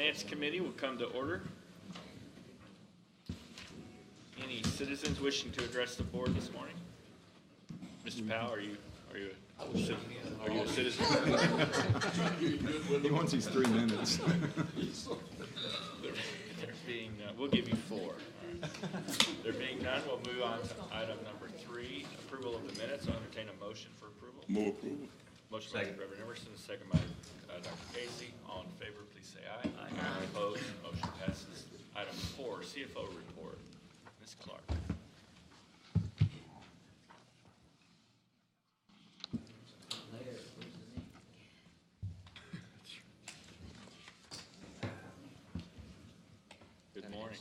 Finance Committee will come to order. Any citizens wishing to address the board this morning? Mr. Powell, are you a citizen? He wants his 3 minutes. There being, we'll give you 4. All right. There being none, we'll move on to item number 3, approval of the minutes. I'll entertain a motion for approval. Move approval. Motion by Reverend Emerson, second by Dr. Casey. All in favor, please say aye. Aye. Opposed, motion passes. Item 4, CFO report. Ms. Clark. Good morning.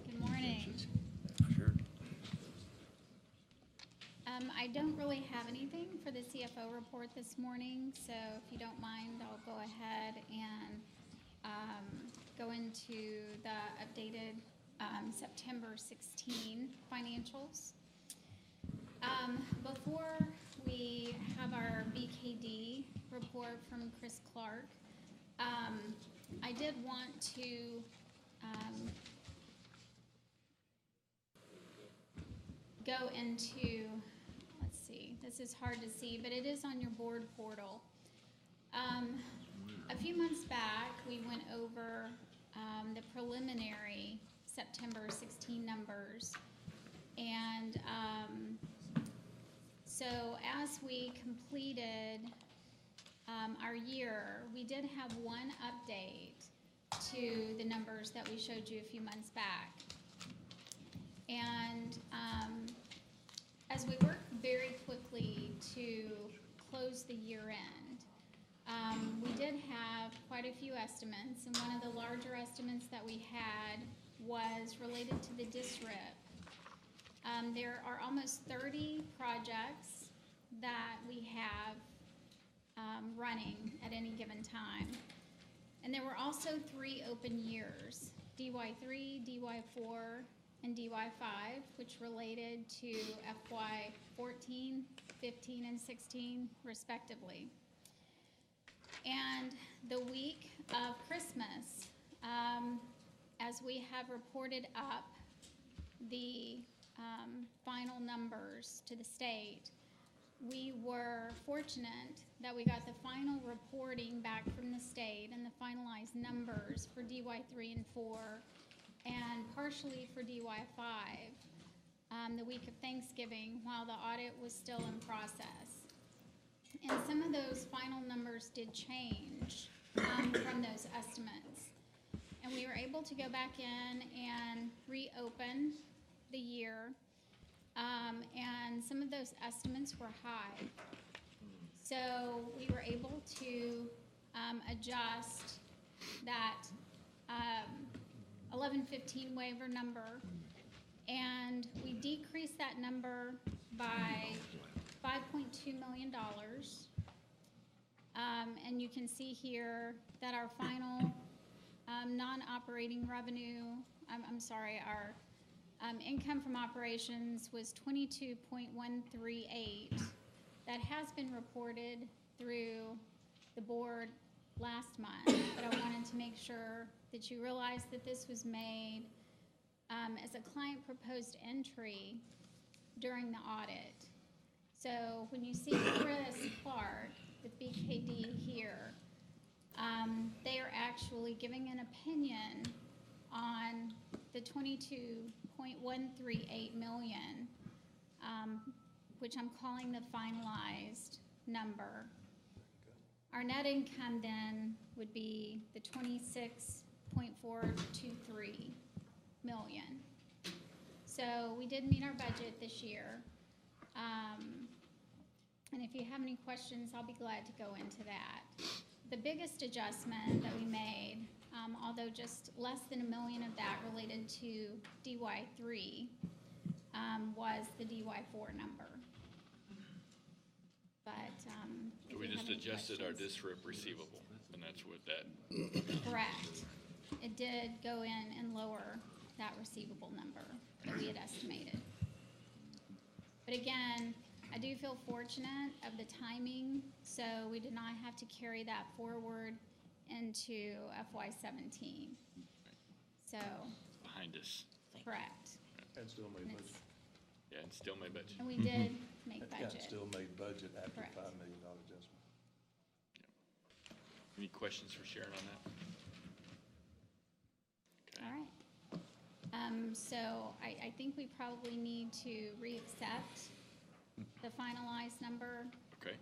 Good morning. Sure. I don't really have anything for the CFO report this morning, so if you don't mind, I'll go ahead and go into the updated September 16 financials. Before we have our BKD report from Chris Clark, I did want to go into, let's see, this is hard to see, but it is on your board portal. A few months back, we went over the preliminary September 16 numbers, and so as we completed our year, we did have one update to the numbers that we showed you a few months back. And as we worked very quickly to close the year end, we did have quite a few estimates, and one of the larger estimates that we had was related to the DSRIP. There are almost 30 projects that we have running at any given time. And there were also 3 open years, DY3, DY4, and DY5, which related to FY 14, 15, and 16, respectively. And the week of Christmas, as we have reported up the final numbers to the state, we were fortunate that we got the final reporting back from the state and the finalized numbers for DY3 and 4 and partially for DY5 the week of Thanksgiving while the audit was still in process. And some of those final numbers did change from those estimates. And we were able to go back in and reopen the year. And some of those estimates were high. So we were able to adjust that 1115 waiver number, and we decreased that number by $5.2 million. And you can see here that our final non-operating revenue, our income from operations was 22.138. That has been reported through the board last month, but I wanted to make sure that you realize that this was made as a client proposed entry during the audit. So when you see Chris Clark with BKD here, they are actually giving an opinion on the 22.138 million, which I'm calling the finalized number. Our net income then would be the 26.423 million. So we did meet our budget this year. And if you have any questions, I'll be glad to go into that. The biggest adjustment that we made, although just less than $1 million of that related to DY3, was the DY4 number. But We just adjusted our DSRIP receivable, and that's what that. Correct. It did go in and lower that receivable number that we had estimated. But again, I do feel fortunate of the timing, so we did not have to carry that forward into FY17. So, Behind us. correct. And still made And budget. it's- Yeah, and still may budget. And we did make Yeah, budget. still made budget after Correct. $5 million adjustment. Any questions for Sharon on that? Okay. All right. So I think we probably need to re-accept the finalized number. Okay.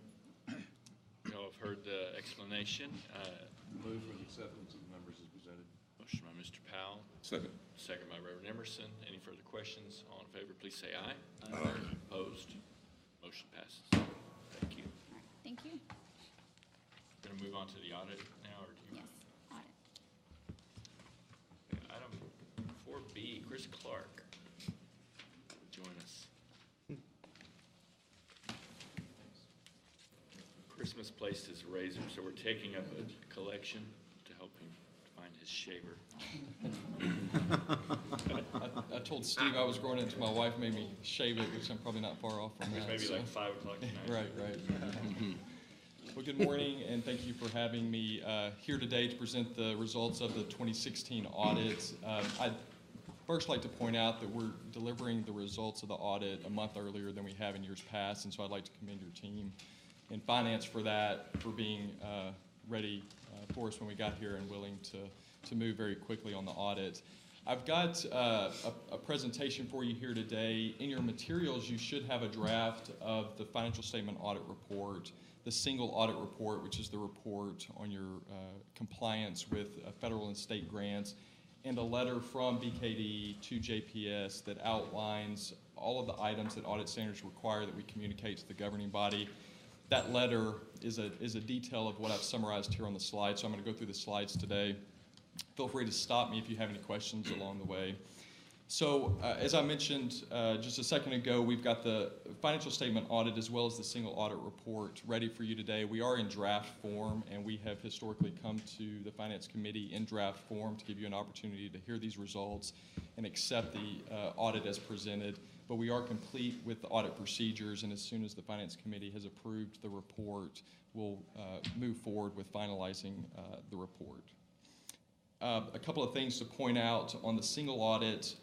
Y'all have heard the explanation. Move for the acceptance of the numbers as presented. Motion by Mr. Powell, Second. second by Reverend Emerson. Any further questions? All in favor, please say aye. Aye. Opposed? Motion passes. Thank you. All right, thank you. Going to move on to the audit now, or do you? Yes, audit. Item 4B, Chris Clark will join us. Christmas placed his razor, so we're taking up a collection to help him find his shaver. I told Steve I was growing into my wife made me shave it, which I'm probably not far off from It's that. maybe so. like 5 o'clock tonight. Right. Well, good morning, and thank you for having me here today to present the results of the 2016 audit. I'd first like to point out that we're delivering the results of the audit a month earlier than we have in years past, and so I'd like to commend your team in finance for that, for being ready for us when we got here and willing to move very quickly on the audit. I've got a presentation for you here today. In your materials, you should have a draft of the financial statement audit report, the single audit report, which is the report on your compliance with federal and state grants, and a letter from BKD to JPS that outlines all of the items that audit standards require that we communicate to the governing body. That letter is a detail of what I've summarized here on the slide, so I'm going to go through the slides today. Feel free to stop me if you have any questions along the way. So as I mentioned just a second ago, we've got the financial statement audit as well as the single audit report ready for you today. We are in draft form, and we have historically come to the Finance Committee in draft form to give you an opportunity to hear these results and accept the audit as presented. But we are complete with the audit procedures, and as soon as the Finance Committee has approved the report, we'll move forward with finalizing the report. A couple of things to point out on the single audit,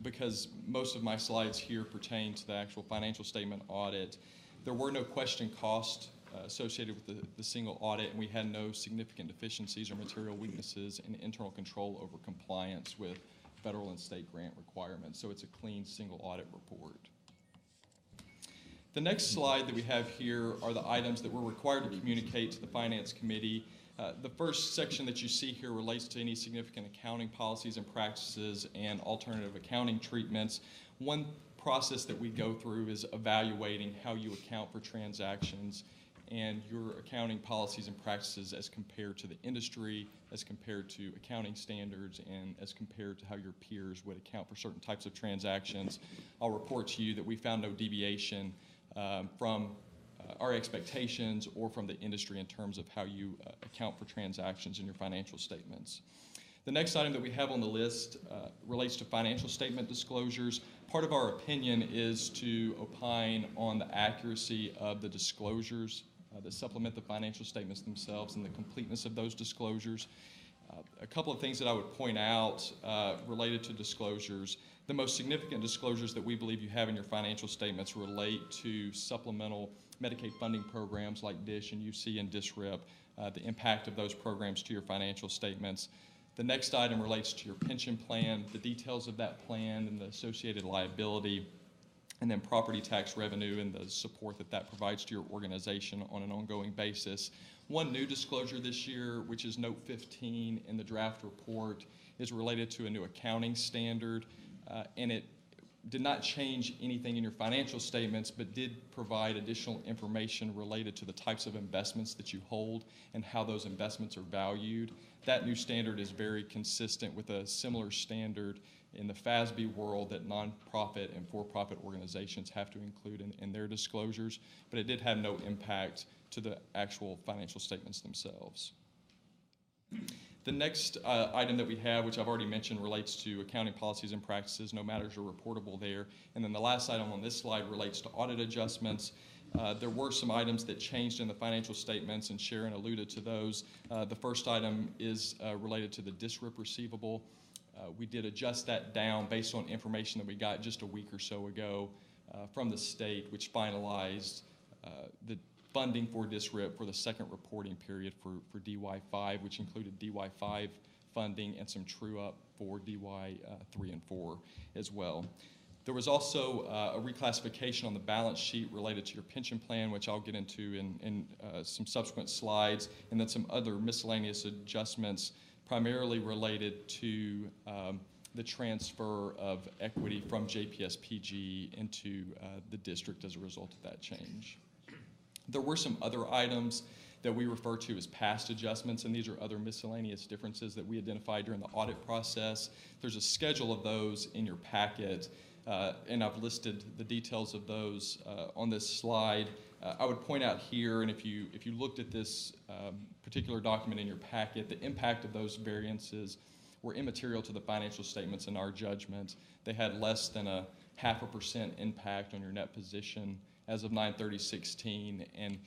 because most of my slides here pertain to the actual financial statement audit. There were no question costs associated with the single audit, and we had no significant deficiencies or material weaknesses in internal control over compliance with federal and state grant requirements. So it's a clean single audit report. The next slide that we have here are the items that we're required to communicate to the Finance Committee. The first section that you see here relates to any significant accounting policies and practices and alternative accounting treatments. One process that we go through is evaluating how you account for transactions and your accounting policies and practices as compared to the industry, as compared to accounting standards, and as compared to how your peers would account for certain types of transactions. I'll report to you that we found no deviation from our expectations or from the industry in terms of how you account for transactions in your financial statements. The next item that we have on the list relates to financial statement disclosures. Part of our opinion is to opine on the accuracy of the disclosures that supplement the financial statements themselves and the completeness of those disclosures. A couple of things that I would point out related to disclosures. The most significant disclosures that we believe you have in your financial statements relate to supplemental Medicaid funding programs like DISH and UC and DSRIP, the impact of those programs to your financial statements. The next item relates to your pension plan, the details of that plan and the associated liability, and then property tax revenue and the support that that provides to your organization on an ongoing basis. One new disclosure this year, which is note 15 in the draft report, is related to a new accounting standard, and it did not change anything in your financial statements, but did provide additional information related to the types of investments that you hold and how those investments are valued. That new standard is very consistent with a similar standard in the FASB world that nonprofit and for-profit organizations have to include in their disclosures, but it did have no impact to the actual financial statements themselves. The next item that we have, which I've already mentioned, relates to accounting policies and practices. No matters are reportable there. And then the last item on this slide relates to audit adjustments. There were some items that changed in the financial statements, and Sharon alluded to those. The first item is related to the DSRIP receivable. We did adjust that down based on information that we got just a week or so ago from the state, which finalized the funding for DSRIP for the second reporting period for DY5, which included DY5 funding and some true-up for DY 3 and 4 as well. There was also a reclassification on the balance sheet related to your pension plan, which I'll get into in some subsequent slides, and then some other miscellaneous adjustments primarily related to the transfer of equity from JPS PG into the district as a result of that change. There were some other items that we refer to as past adjustments, and these are other miscellaneous differences that we identified during the audit process. There's a schedule of those in your packet, and I've listed the details of those on this slide. I would point out here, and if you looked at this particular document in your packet, the impact of those variances were immaterial to the financial statements in our judgment. They had less than a 0.5% impact on your net position as of 9/30/16, and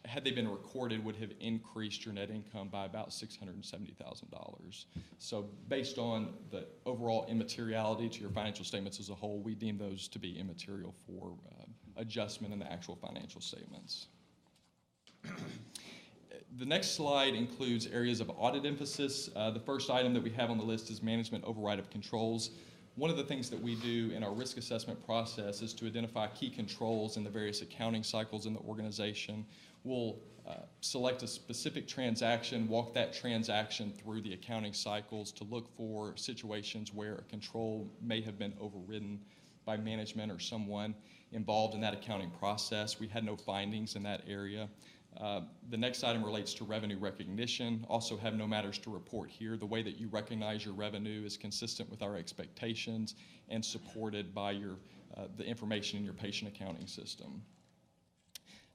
had they been recorded, would have increased your net income by about $670,000. So based on the overall immateriality to your financial statements as a whole, we deem those to be immaterial for adjustment in the actual financial statements. The next slide includes areas of audit emphasis. The first item that we have on the list is management override of controls. One of the things that we do in our risk assessment process is to identify key controls in the various accounting cycles in the organization. We'll select a specific transaction, walk that transaction through the accounting cycles to look for situations where a control may have been overridden by management or someone involved in that accounting process. We had no findings in that area. The next item relates to revenue recognition. Also have no matters to report here. The way that you recognize your revenue is consistent with our expectations and supported by the information in your patient accounting system.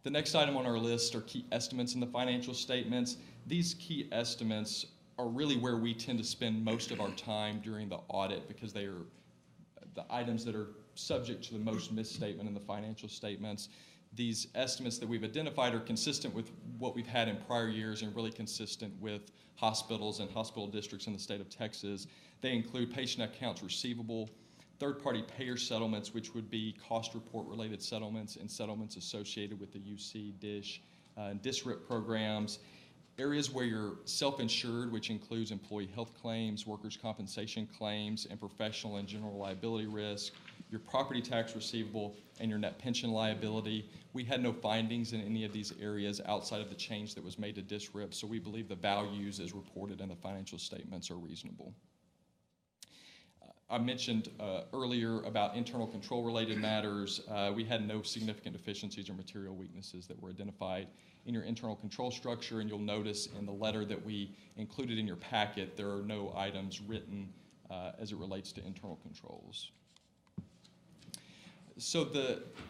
The next item on our list are key estimates in the financial statements. These key estimates are really where we tend to spend most of our time during the audit because they are the items that are subject to the most misstatement in the financial statements. These estimates that we've identified are consistent with what we've had in prior years and really consistent with hospitals and hospital districts in the state of Texas. They include patient accounts receivable, third-party payer settlements, which would be cost report-related settlements and settlements associated with the UC, DISH, and DSRIP programs, areas where you're self-insured, which includes employee health claims, workers' compensation claims, and professional and general liability risk, your property tax receivable, and your net pension liability. We had no findings in any of these areas outside of the change that was made to DSRIP, so we believe the values as reported in the financial statements are reasonable. I mentioned earlier about internal control-related matters. We had no significant deficiencies or material weaknesses that were identified in your internal control structure, and you'll notice in the letter that we included in your packet, there are no items written as it relates to internal controls. So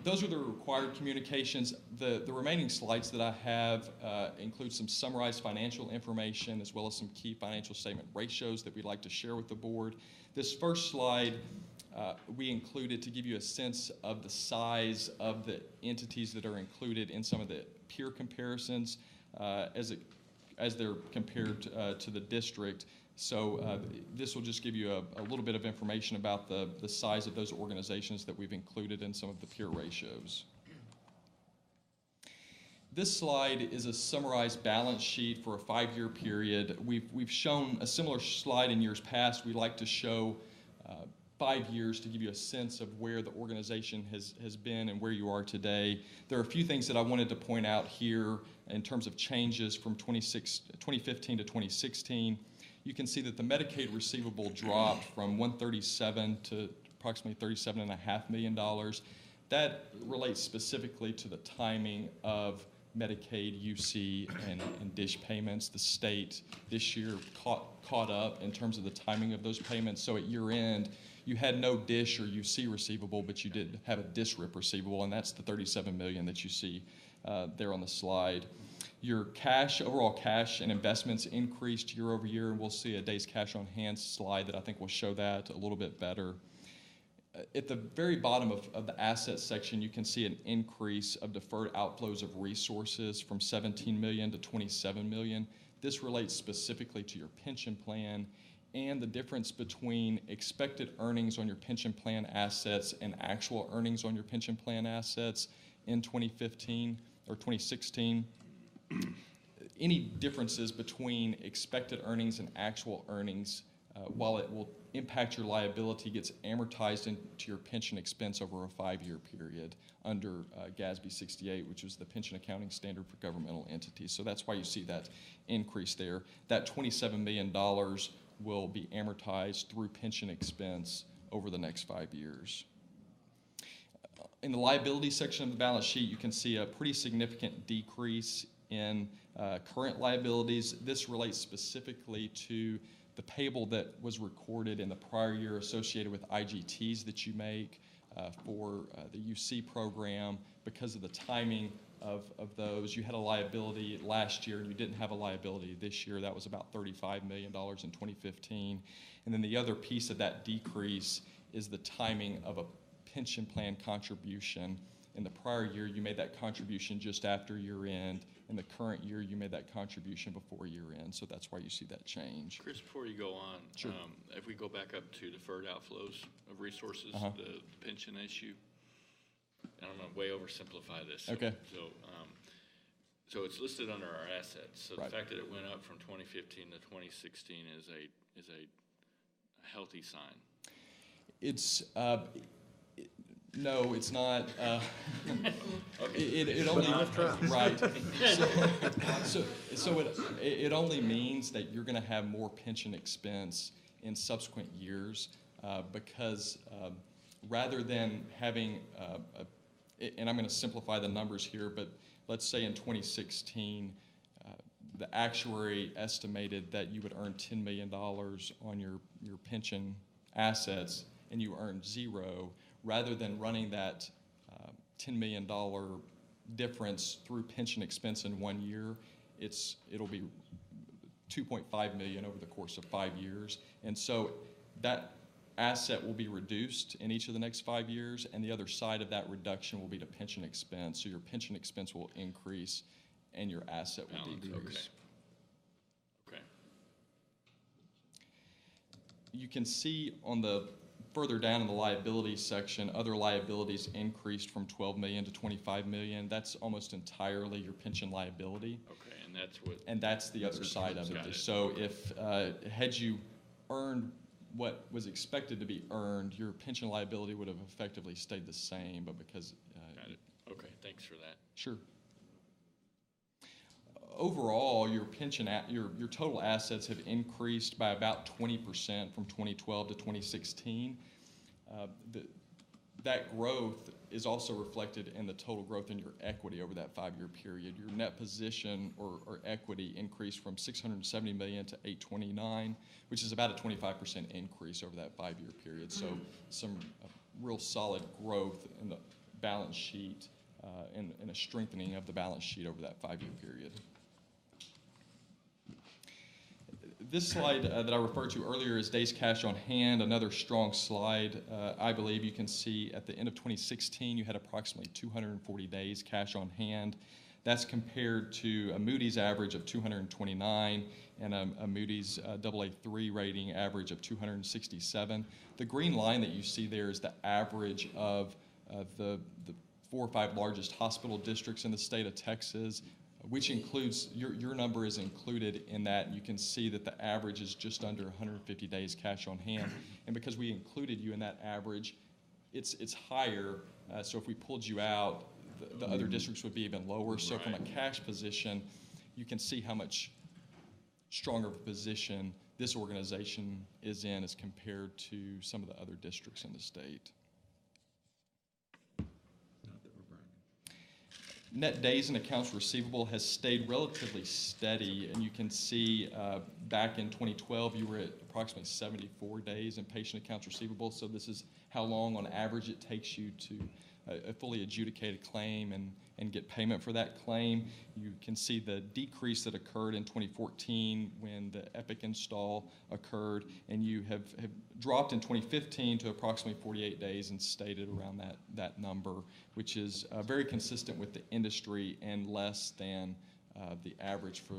those are the required communications. The remaining slides that I have include some summarized financial information as well as some key financial statement ratios that we'd like to share with the board. This first slide we included to give you a sense of the size of the entities that are included in some of the peer comparisons as they're compared to the district. So this will just give you a little bit of information about the size of those organizations that we've included in some of the peer ratios. This slide is a summarized balance sheet for a 5-year period. We've shown a similar slide in years past. We like to show 5 years to give you a sense of where the organization has been and where you are today. There are a few things that I wanted to point out here in terms of changes from 2015 to 2016. You can see that the Medicaid receivable dropped from $137 to approximately $37.5 million. That relates specifically to the timing of Medicaid, UC, and DISH payments. The state this year caught up in terms of the timing of those payments. So at year end, you had no DISH or UC receivable, but you did have a DSRIP receivable, and that's the $37 million that you see there on the slide. Your cash, overall cash and investments increased year over year, and we'll see a days cash on hand slide that I think will show that a little bit better. At the very bottom of the assets section, you can see an increase of deferred outflows of resources from 17 million to 27 million. This relates specifically to your pension plan and the difference between expected earnings on your pension plan assets and actual earnings on your pension plan assets in 2015 or 2016. Any differences between expected earnings and actual earnings, while it will impact your liability, gets amortized into your pension expense over a 5-year period under GASB 68, which is the pension accounting standard for governmental entities. So that's why you see that increase there. That $27 million will be amortized through pension expense over the next 5 years. In the liability section of the balance sheet, you can see a pretty significant decrease in current liabilities. This relates specifically to the payable that was recorded in the prior year associated with IGTs that you make for the UC program. Because of the timing of those, you had a liability last year and you didn't have a liability this year. That was about $35 million in 2015. And then the other piece of that decrease is the timing of a pension plan contribution. In the prior year, you made that contribution just after year end. In the current year, you made that contribution before year end. So that's why you see that change. Chris, before you go on, Sure. If we go back up to deferred outflows of resources, Uh-huh. the pension issue, and I'm going to way oversimplify this. Okay. So it's listed under our assets. So Right. the fact that it went up from 2015 to 2016 is a healthy sign. It's no, it's not. Okay. It only right. So it only means that you're going to have more pension expense in subsequent years because rather than having and I'm going to simplify the numbers here, but let's say in 2016 the actuary estimated that you would earn $10 million on your pension assets and you earned zero. Rather than running that $10 million difference through pension expense in 1 year, it'll be $2.5 million over the course of 5 years. And so that asset will be reduced in each of the next 5 years, and the other side of that reduction will be to pension expense. So your pension expense will increase and your asset will Balance, decrease. Okay. You can see on the further down in the liabilities section, other liabilities increased from 12 million to 25 million. That's almost entirely your pension liability. Okay, and that's what. And that's the other side of Got it. it. So if had you earned what was expected to be earned, your pension liability would have effectively stayed the same, but because Got it. Okay, thanks for that. Sure. Overall, your pension your total assets have increased by about 20% from 2012 to 2016. That growth is also reflected in the total growth in your equity over that 5-year period. Your net position or equity increased from 670 million to 829, which is about a 25% increase over that 5-year period. So some real solid growth in the balance sheet and a strengthening of the balance sheet over that 5-year period. This slide that I referred to earlier is days cash on hand, another strong slide. I believe you can see at the end of 2016, you had approximately 240 days cash on hand. That's compared to a Moody's average of 229 and a Moody's AA3 rating average of 267. The green line that you see there is the average of the 4 or 5 largest hospital districts in the state of Texas, which includes, your number is included in that. You can see that the average is just under 150 days cash on hand. And because we included you in that average, it's higher. So if we pulled you out, the other districts would be even lower. So from a cash position, you can see how much stronger of a position this organization is in as compared to some of the other districts in the state. Net days in accounts receivable has stayed relatively steady, and you can see back in 2012 you were at approximately 74 days in patient accounts receivable. So this is how long on average it takes you to a fully adjudicated claim and get payment for that claim. You can see the decrease that occurred in 2014 when the Epic install occurred, and you have dropped in 2015 to approximately 48 days and stayed around that number, which is very consistent with the industry and less than the average for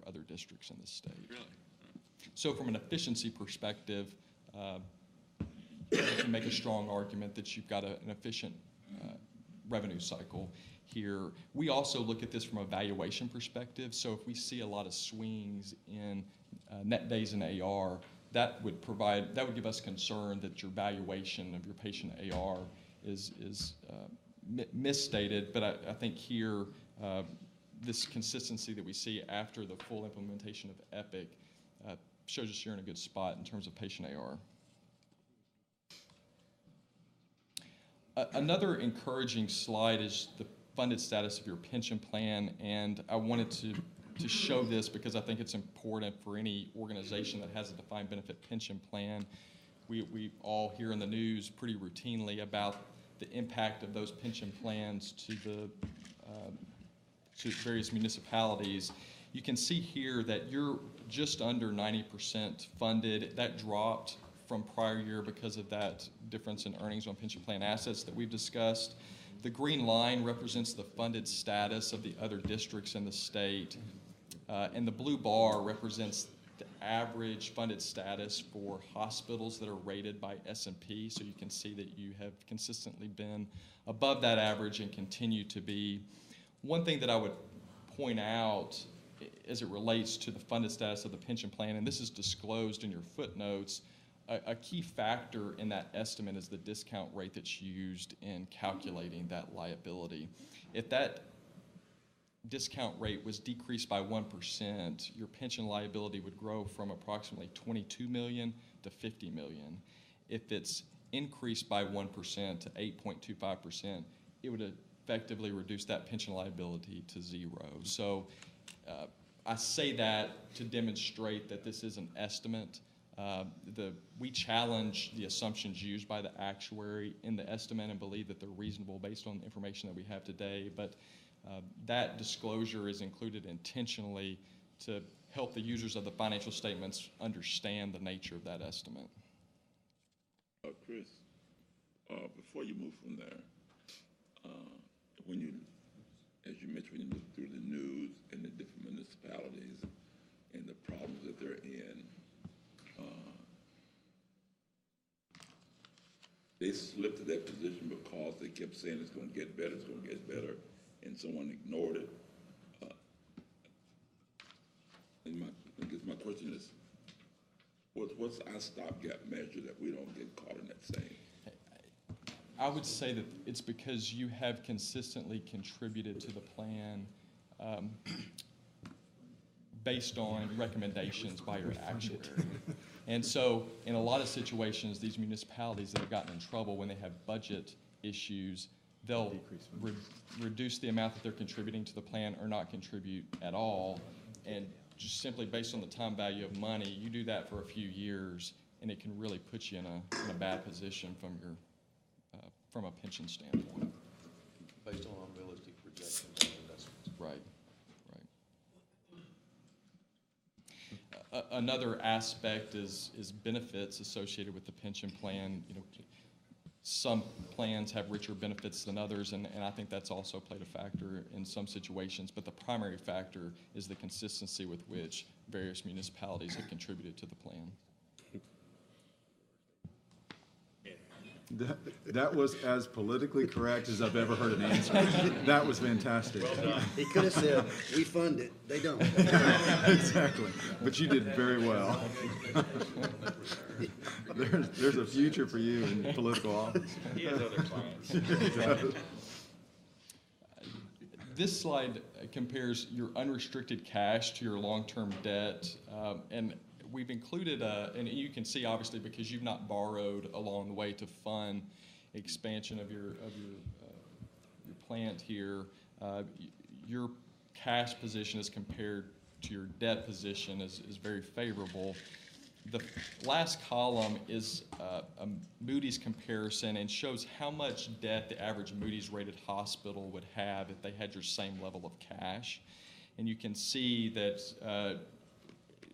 other districts in the state. Really? So from an efficiency perspective, you can make a strong argument that you've got an efficient revenue cycle here. We also look at this from a valuation perspective. So if we see a lot of swings in net days in AR, that would give us concern that your valuation of your patient AR is misstated. But I think here, this consistency that we see after the full implementation of Epic shows us you're in a good spot in terms of patient AR. Another encouraging slide is the funded status of your pension plan, and I wanted to show this because I think it's important for any organization that has a defined benefit pension plan. We all hear in the news pretty routinely about the impact of those pension plans to various municipalities. You can see here that you're just under 90% funded. That dropped from prior year because of that difference in earnings on pension plan assets that we've discussed. The green line represents the funded status of the other districts in the state, and the blue bar represents the average funded status for hospitals that are rated by S&P. So you can see that you have consistently been above that average and continue to be. One thing that I would point out as it relates to the funded status of the pension plan, and this is disclosed in your footnotes, a key factor in that estimate is the discount rate that's used in calculating that liability. If that discount rate was decreased by 1%, your pension liability would grow from approximately $22 million to $50 million. If it's increased by 1% to 8.25%, it would effectively reduce that pension liability to zero. So I say that to demonstrate that this is an estimate. We challenge the assumptions used by the actuary in the estimate and believe that they're reasonable based on the information that we have today, but that disclosure is included intentionally to help the users of the financial statements understand the nature of that estimate. Chris, before you move from there, as you mentioned, when you look through the news and the different municipalities and the problems that they're in, they slipped to that position because they kept saying it's going to get better, it's going to get better, and someone ignored it. And I guess my question is, what's our stopgap measure that we don't get caught in that same? I would say that it's because you have consistently contributed to the plan based on recommendations by your actuary. And so in a lot of situations, these municipalities that have gotten in trouble when they have budget issues, they'll reduce the amount that they're contributing to the plan or not contribute at all. And just simply based on the time value of money, you do that for a few years, and it can really put you in a bad position from a pension standpoint. Based on unrealistic projections and investments. Right. Another aspect is benefits associated with the pension plan. You know, some plans have richer benefits than others, and I think that's also played a factor in some situations. But the primary factor is the consistency with which various municipalities have contributed to the plan. That was as politically correct as I've ever heard an answer. That was fantastic. Well done. He could have said, we fund it. They don't. Exactly. But you did very well. There's a future for you in political office. He has other clients. This slide compares your unrestricted cash to your long-term debt, and we've included, and you can see obviously because you've not borrowed along the way to fund expansion of your plant here, your cash position as compared to your debt position is very favorable. The last column is a Moody's comparison and shows how much debt the average Moody's rated hospital would have if they had your same level of cash. And you can see that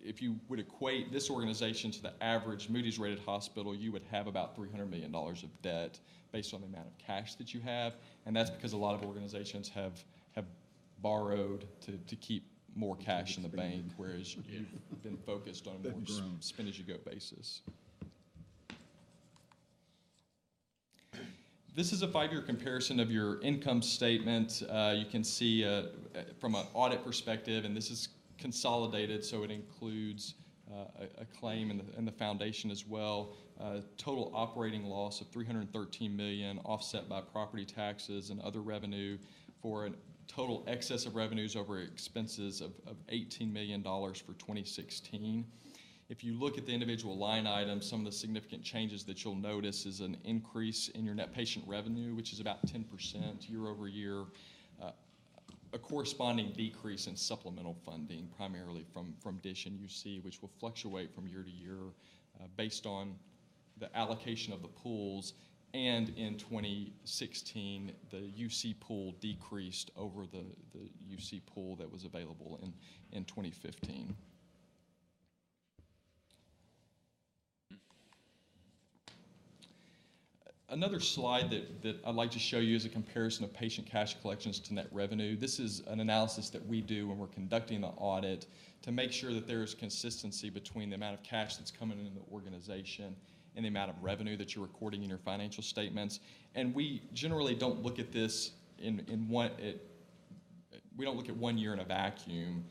if you would equate this organization to the average Moody's rated hospital, you would have about $300 million of debt based on the amount of cash that you have. And that's because a lot of organizations have borrowed to keep more cash in the bank, whereas you've been focused on a more spend-as-you-go basis. This is a 5-year comparison of your income statement. You can see from an audit perspective, and this is consolidated, so it includes a claim in the foundation as well. Total operating loss of $313 million, offset by property taxes and other revenue, for a total excess of revenues over expenses of $18 million for 2016. If you look at the individual line items, some of the significant changes that you'll notice is an increase in your net patient revenue, which is about 10% year over year, a corresponding decrease in supplemental funding, primarily from DISH and UC, which will fluctuate from year to year based on the allocation of the pools. And in 2016, the UC pool decreased over the UC pool that was available in 2015. Another slide that I'd like to show you is a comparison of patient cash collections to net revenue. This is an analysis that we do when we're conducting the audit to make sure that there is consistency between the amount of cash that's coming into the organization and the amount of revenue that you're recording in your financial statements. And we generally don't look at this we don't look at 1 year in a vacuum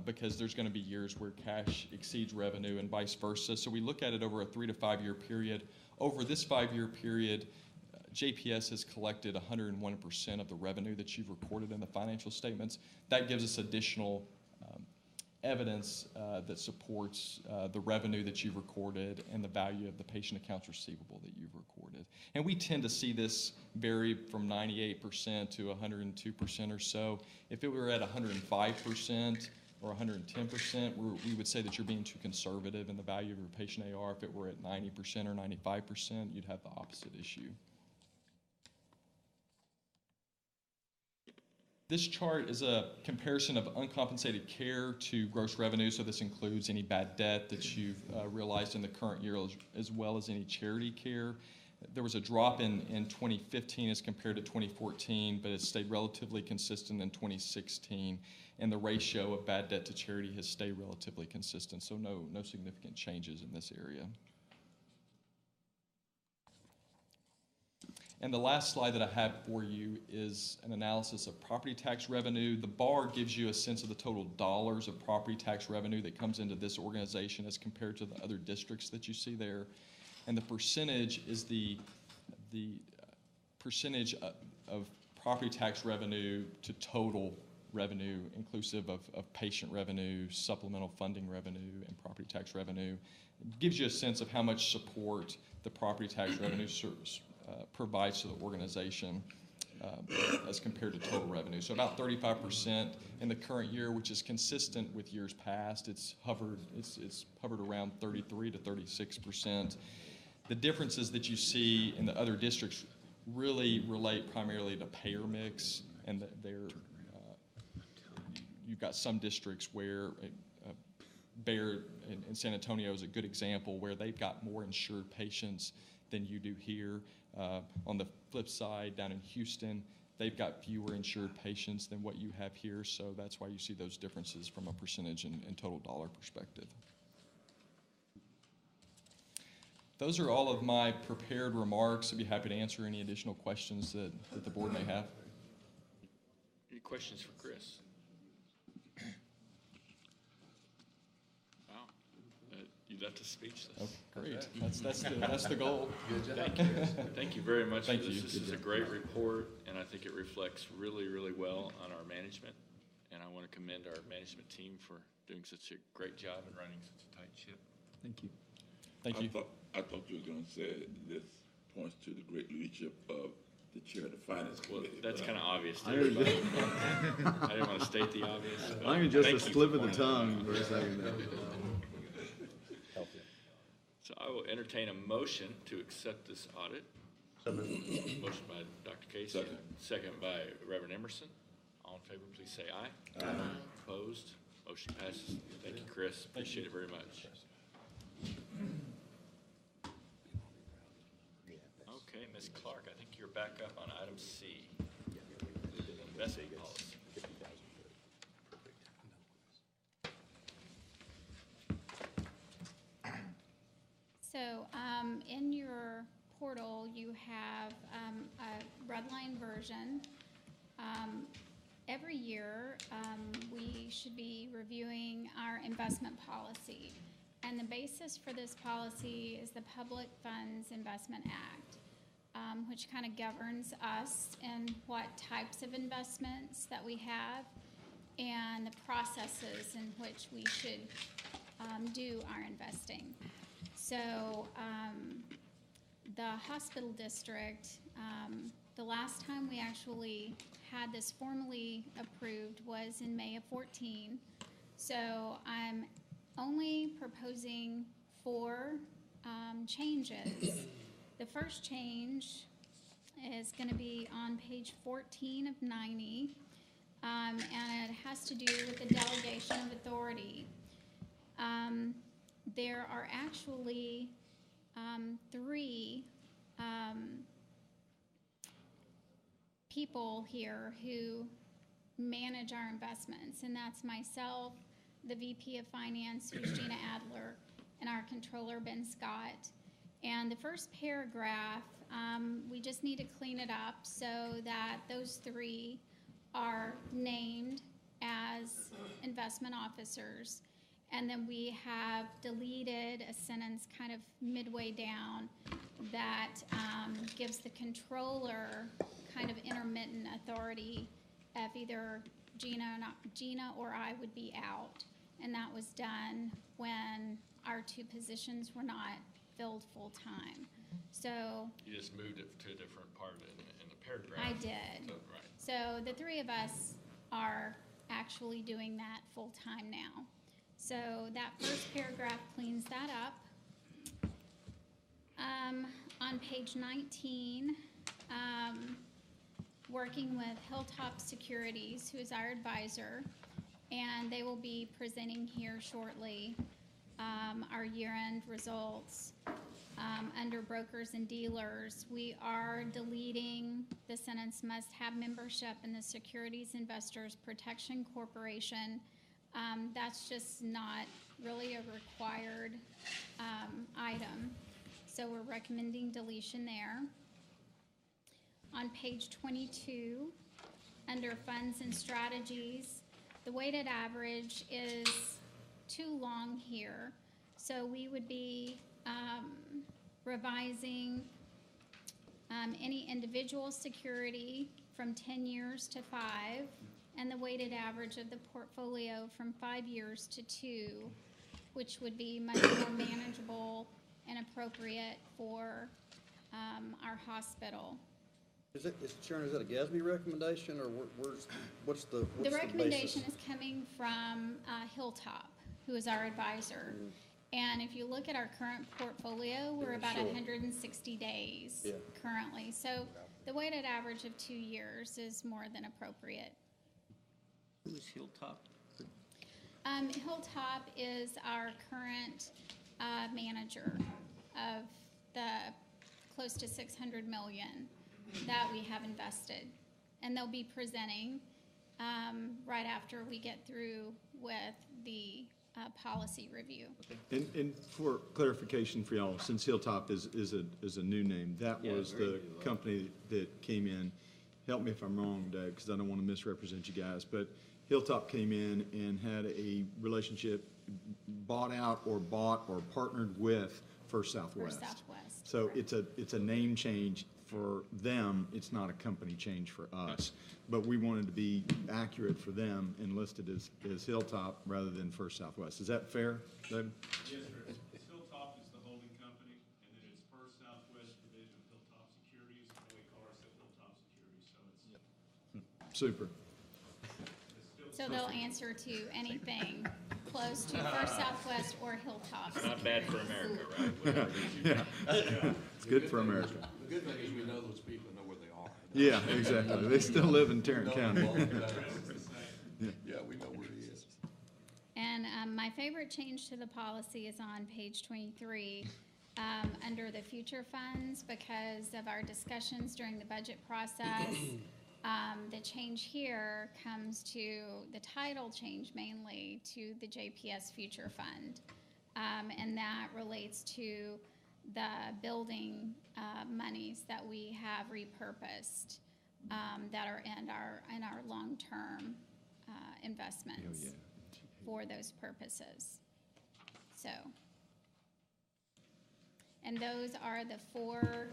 because there's going to be years where cash exceeds revenue and vice versa. So we look at it over a 3 to 5 year period. Over this 5-year period, JPS has collected 101% of the revenue that you've recorded in the financial statements. That gives us additional evidence that supports the revenue that you've recorded and the value of the patient accounts receivable that you've recorded. And we tend to see this vary from 98% to 102% or so. If it were at 105% or 110%, we would say that you're being too conservative in the value of your patient AR. If it were at 90% or 95%, you'd have the opposite issue. This chart is a comparison of uncompensated care to gross revenue, so this includes any bad debt that you've realized in the current year as well as any charity care. There was a drop in 2015 as compared to 2014, but it stayed relatively consistent in 2016, and the ratio of bad debt to charity has stayed relatively consistent, so no significant changes in this area. And the last slide that I have for you is an analysis of property tax revenue. The bar gives you a sense of the total dollars of property tax revenue that comes into this organization as compared to the other districts that you see there. And the percentage is the percentage of property tax revenue to total revenue, inclusive of patient revenue, supplemental funding revenue, and property tax revenue. It gives you a sense of how much support the property tax revenue provides to the organization as compared to total revenue. So about 35% in the current year, which is consistent with years past. It's hovered around 33 to 36%. The differences that you see in the other districts really relate primarily to payer mix, and you've got some districts where Baird in San Antonio is a good example where they've got more insured patients than you do here. On the flip side, down in Houston, they've got fewer insured patients than what you have here, so that's why you see those differences from a percentage and total dollar perspective. Those are all of my prepared remarks. I'd be happy to answer any additional questions that the board may have. Any questions for Chris? Wow, you left us speechless. Oh, great. That's the goal. Thank you. Thank you very much for Thank this. you. This is a great report, and I think it reflects really, really well on our management. And I want to commend our management team for doing such a great job and running such a tight ship. Thank you. Thank you. I thought you were going to say this points to the great leadership of the chair of the finance Well, committee. that's kind of obvious to everybody. I didn't want to state the obvious. but I'm just thank a you slip for of the pointing that out. tongue for a second there. I will entertain a motion to accept this audit. Motion by Dr. Casey, Second. second by Reverend Emerson. All in favor, please say aye. Aye. Opposed? Motion passes. Thank you, Chris. Appreciate it very much. Okay, Ms. Clark, I think you're back up on item C. Investment policy. So, in your portal, you have, a redline version. Every year, we should be reviewing our investment policy. And the basis for this policy is the Public Funds Investment Act, which kind of governs us and what types of investments that we have and the processes in which we should do our investing. So the hospital district, the last time we actually had this formally approved was in May of 14. So I'm only proposing 4 changes. The first change is going to be on page 14 of 90, and it has to do with the delegation of authority. There are actually 3 people here who manage our investments, and that's myself, the VP of Finance, who's Gina Adler, and our controller, Ben Scott. And the first paragraph, we just need to clean it up so that those 3 are named as investment officers. And then we have deleted a sentence kind of midway down that gives the controller kind of intermittent authority if either Gina or I would be out. And that was done when our 2 positions were not filled full-time. So You just moved it to a different part in the paragraph. I did. So, right. So the 3 of us are actually doing that full-time now. So that first paragraph cleans that up. On page 19, working with Hilltop Securities, who is our advisor, and they will be presenting here shortly our year-end results. Under brokers and dealers, we are deleting the sentence must have membership in the Securities Investors Protection Corporation. That's just not really a required item, so we're recommending deletion there. On page 22, under funds and strategies, the weighted average is too long here, so we would be revising any individual security from 10 years to 5, and the weighted average of the portfolio from 5 years to 2, which would be much more manageable and appropriate for our hospital. Sharon, is that a GASB recommendation, or what's the The basis? recommendation is coming from Hilltop, who is our advisor. And if you look at our current portfolio, we're about Sure. 160 days Yeah. currently. So the weighted average of 2 years is more than appropriate. Who's Hilltop? Hilltop is our current manager of the close to 600 million that we have invested. And they'll be presenting right after we get through with the policy review. And for clarification for y'all, since Hilltop is a new name, that Yeah, was very the new. company that came in. Help me if I'm wrong, Doug, because I don't want to misrepresent you guys, but Hilltop came in and had a relationship, bought out or bought or partnered with First Southwest. First Southwest, So correct. it's a name change for them. It's not a company change for us. But we wanted to be accurate for them and listed as Hilltop rather than First Southwest. Is that fair, Doug? Yes, sir. Hilltop is the holding company, and then it's First Southwest division of Hilltop Securities, and we call ourselves Hilltop Securities, so it's Super. So they'll answer to anything close to First Southwest or Hilltops. Not bad for America, right? Whatever it is you- Yeah, it's good for America. The good thing is we know those people know where they are. Yeah, exactly. They still live in Tarrant County. Yeah, we know where he is. And my favorite change to the policy is on page 23, under the future funds, because of our discussions during the budget process. The change here comes to the title change mainly to the JPS Future Fund. And that relates to the building monies that we have repurposed that are in our long-term investments for those purposes. So, and those are the four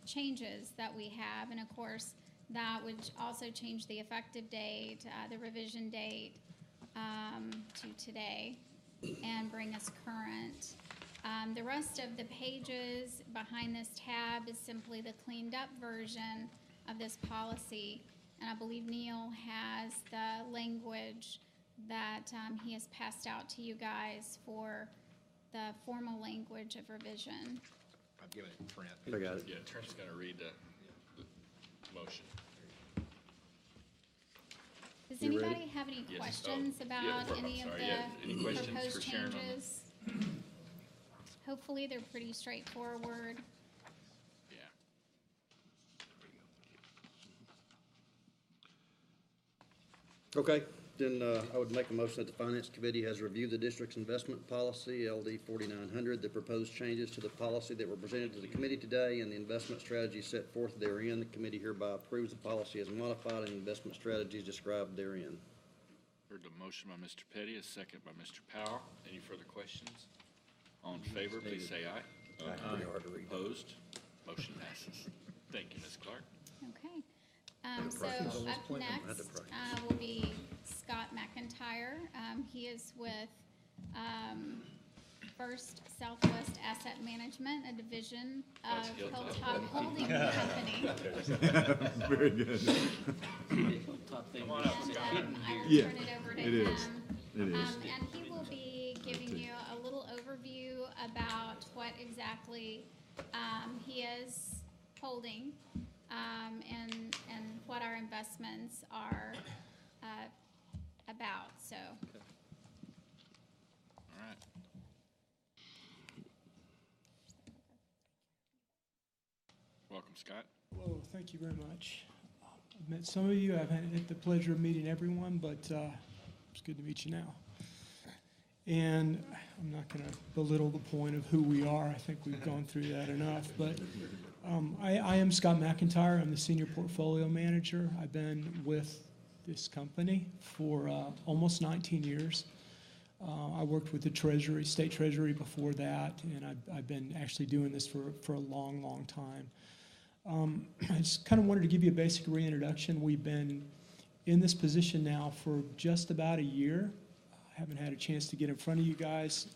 changes that we have. And of course, that would also change the effective date, the revision date to today, and bring us current. The rest of the pages behind this tab is simply the cleaned up version of this policy. And I believe Neil has the language that he has passed out to you guys for the formal language of revision. I've given it print. I got it. Yeah, Trent's gonna read the motion. Does You ready? anybody have any Yes. questions Oh, about yeah, any I'm of sorry, yeah, any the questions for proposed Sharon on them? changes? Hopefully, they're pretty straightforward. Yeah. Okay, then I would make a motion that the Finance Committee has reviewed the district's investment policy, LD 4900, the proposed changes to the policy that were presented to the committee today, and the investment strategies set forth therein. The committee hereby approves the policy as modified and investment strategies described therein. Heard the motion by Mr. Petty, a second by Mr. Powell. Any further questions? All in favor, please say aye. Pretty hard to read. Opposed? Motion passes. Thank you, Ms. Clark. Okay. So up next will be Scott McIntyre. He is with First Southwest Asset Management, a division of That's Hilltop. Hilltop Holding Company. Very good. Hilltop thing. Come on up, And Scott. I will Yeah, turn it over to it him. is. It is. And he will be giving you a little overview about what exactly he is holding and what our investments are about. So, All right. Welcome, Scott. Well, thank you very much. I've met some of you. I've had the pleasure of meeting everyone, but it's good to meet you now. And I'm not going to belittle the point of who we are. I think we've gone through that enough. But I am Scott McIntyre. I'm the Senior Portfolio Manager. I've been with this company for almost 19 years. I worked with the Treasury, State Treasury before that, and I've been actually doing this for a long, long time. I just kind of wanted to give you a basic reintroduction. We've been in this position now for just about a year. I haven't had a chance to get in front of you guys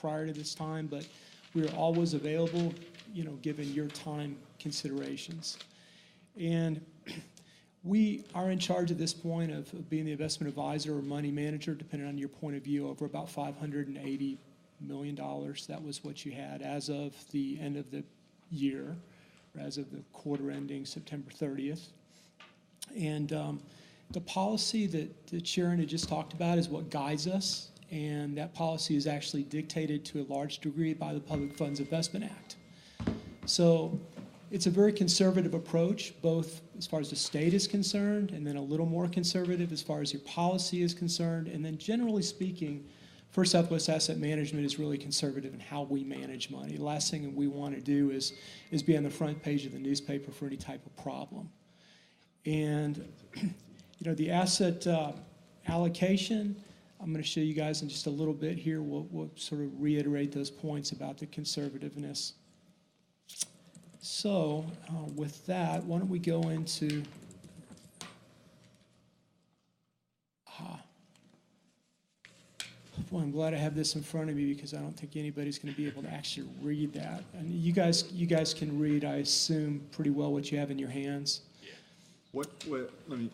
prior to this time, but we are always available, given your time considerations. And we are in charge at this point of being the investment advisor or money manager, depending on your point of view, over about $580 million. That was what you had as of the end of the year, or as of the quarter ending September 30th. And the policy that Sharon had just talked about is what guides us, and that policy is actually dictated to a large degree by the Public Funds Investment Act. So it's a very conservative approach, both as far as the state is concerned, and then a little more conservative as far as your policy is concerned. And then generally speaking, First Southwest Asset Management is really conservative in how we manage money. The last thing we want to do is be on the front page of the newspaper for any type of problem. And the asset allocation, I'm going to show you guys in just a little bit here. We'll sort of reiterate those points about the conservativeness. So with that, why don't we go into Boy, I'm glad I have this in front of me because I don't think anybody's going to be able to actually read that. And you guys can read, I assume, pretty well what you have in your hands. Yeah.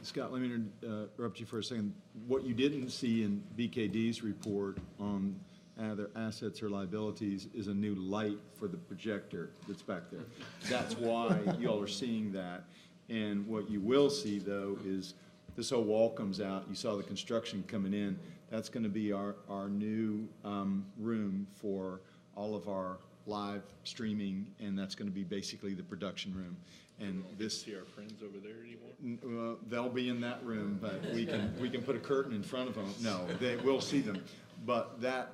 Scott, let me interrupt you for a second. What you didn't see in BKD's report on either assets or liabilities is a new light for the projector that's back there. That's why y'all are seeing that. And what you will see, though, is this whole wall comes out. You saw the construction coming in. That's going to be our new room for all of our live streaming, and that's going to be basically the production room. And this, See our friends over there anymore? well, they'll be in that room, but we can put a curtain in front of them. No, they will see them. But that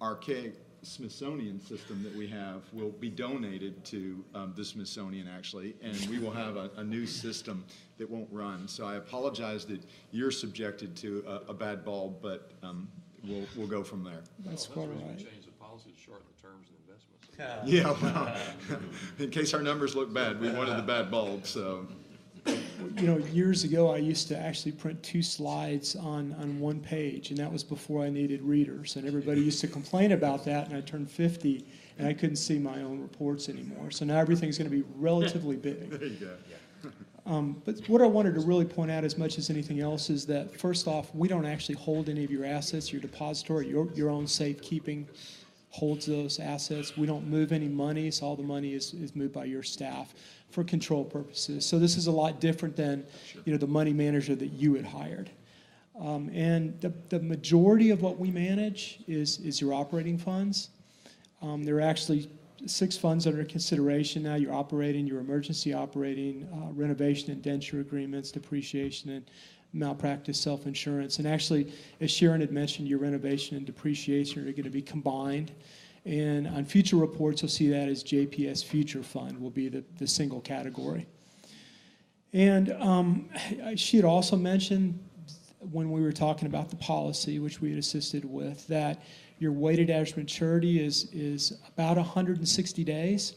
archaic Smithsonian system that we have will be donated to the Smithsonian, actually, and we will have a new system that won't run. So I apologize that you're subjected to a bad bulb, but we'll go from there. That's quite That's the reason right. we changed the policy to shorten the terms and investments. Yeah, well, in case our numbers look bad, we wanted the bad bulb, so. You know, years ago, I used to actually print 2 slides on one page, and that was before I needed readers. And everybody used to complain about that, and I turned 50, and I couldn't see my own reports anymore. So now everything's going to be relatively big. There you go. But what I wanted to really point out as much as anything else is that, first off, we don't actually hold any of your assets. Your depository, your own safekeeping holds those assets. We don't move any money, so all the money is moved by your staff for control purposes. So this is a lot different than, you know, the money manager that you had hired. And the majority of what we manage is your operating funds. There are actually 6 funds under consideration now. Your operating, your emergency operating, renovation and indenture agreements, depreciation and malpractice self-insurance. And actually, as Sharon had mentioned, your renovation and depreciation are going to be combined. And on future reports, you'll see that as JPS Future Fund will be the single category. And she had also mentioned when we were talking about the policy, which we had assisted with, that your weighted average maturity is about 160 days.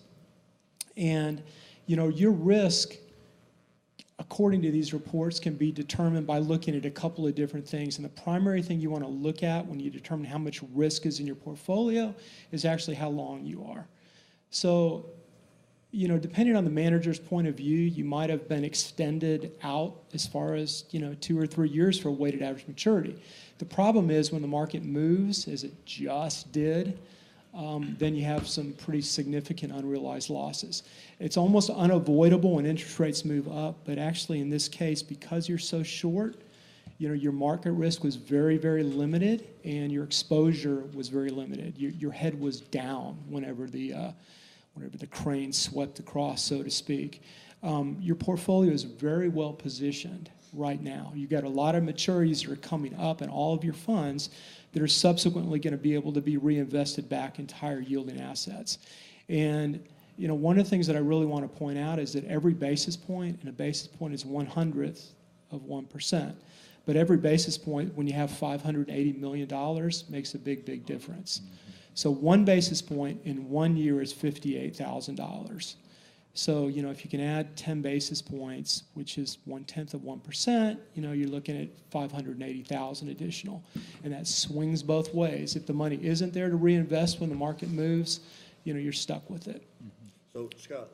And, you know, your risk, according to these reports, can be determined by looking at a couple of different things. And the primary thing you want to look at when you determine how much risk is in your portfolio is actually how long you are. So, you know, depending on the manager's point of view, you might have been extended out as far as, you know, 2 or 3 years for a weighted average maturity. The problem is when the market moves, as it just did, then you have some pretty significant unrealized losses. It's almost unavoidable when interest rates move up, but actually in this case, because you're so short, you know, your market risk was very, very limited, and your exposure was very limited. Your head was down whenever the crane swept across, so to speak. Your portfolio is very well positioned right now. You've got a lot of maturities that are coming up in all of your funds that are subsequently going to be able to be reinvested back into higher yielding assets. And, you know, one of the things that I really want to point out is that every basis point, and a basis point is 1/100th of 1%, but every basis point when you have $580 million makes a big, big difference. So 1 basis point in 1 year is $58,000. So, you know, if you can add 10 basis points, which is 1/10 of 1%, you know, you're looking at $580,000 additional. And that swings both ways. If the money isn't there to reinvest when the market moves, you know, you're stuck with it. So, Scott,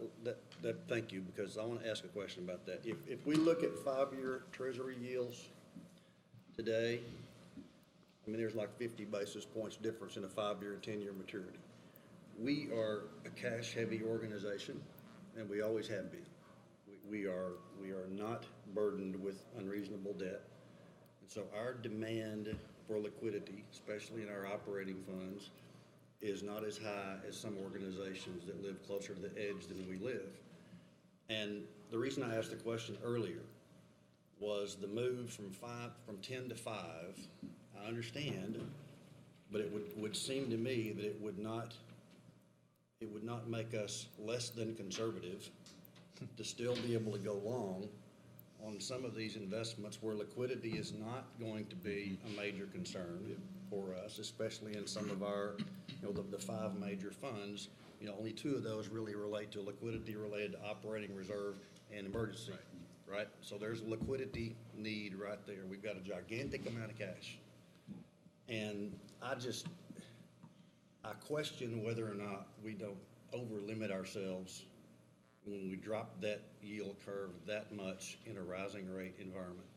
thank you, because I want to ask a question about that. If we look at 5-year Treasury yields today, I mean, there's like 50 basis points difference in a 5-year and 10-year maturity. We are a cash-heavy organization, and we always have been. We are not burdened with unreasonable debt. And so our demand for liquidity, especially in our operating funds, is not as high as some organizations that live closer to the edge than we live. And the reason I asked the question earlier was the move from 10 to 5. I understand, but it would seem to me that it would not make us less than conservative to still be able to go long on some of these investments where liquidity is not going to be a major concern for us, especially in some of our, you know, the 5 major funds. You know, only 2 of those really relate to liquidity related to operating reserve and emergency, right? So there's a liquidity need right there. We've got a gigantic amount of cash. And I question whether or not we don't over-limit ourselves when we drop that yield curve that much in a rising rate environment?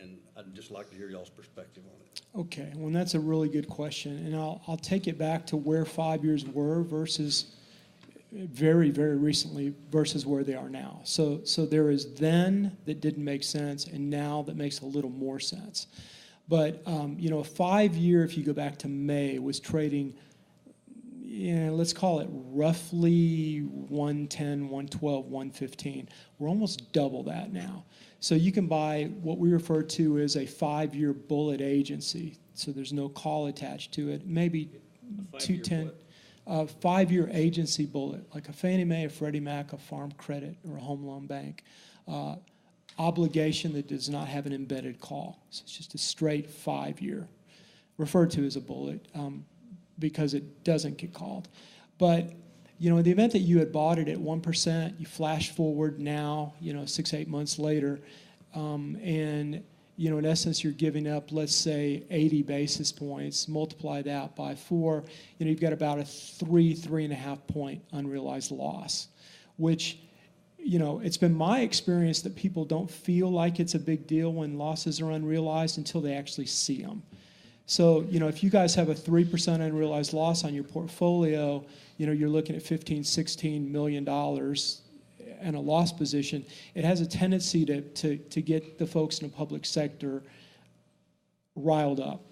And I'd just like to hear y'all's perspective on it. Okay, well, that's a really good question, and I'll take it back to where 5 years were versus very, very recently versus where they are now. So there is then that didn't make sense, and now that makes a little more sense. But, a 5 year, if you go back to May, was trading, let's call it roughly 110, 112, 115. We're almost double that now. So you can buy what we refer to as a 5 year bullet agency. So there's no call attached to it. Maybe 210. 5 year agency bullet, like a Fannie Mae, a Freddie Mac, a Farm Credit, or a home loan bank. Obligation that does not have an embedded call. So it's just a straight 5 year, referred to as a bullet, because it doesn't get called. But, in the event that you had bought it at 1%, you flash forward now, 6, 8 months later, and, in essence, you're giving up, let's say, 80 basis points, multiply that by 4, you've got about a 3.5 point unrealized loss, which, it's been my experience that people don't feel like it's a big deal when losses are unrealized until they actually see them. So, if you guys have a 3% unrealized loss on your portfolio, you're looking at $15, $16 million and a loss position. It has a tendency to get the folks in the public sector riled up,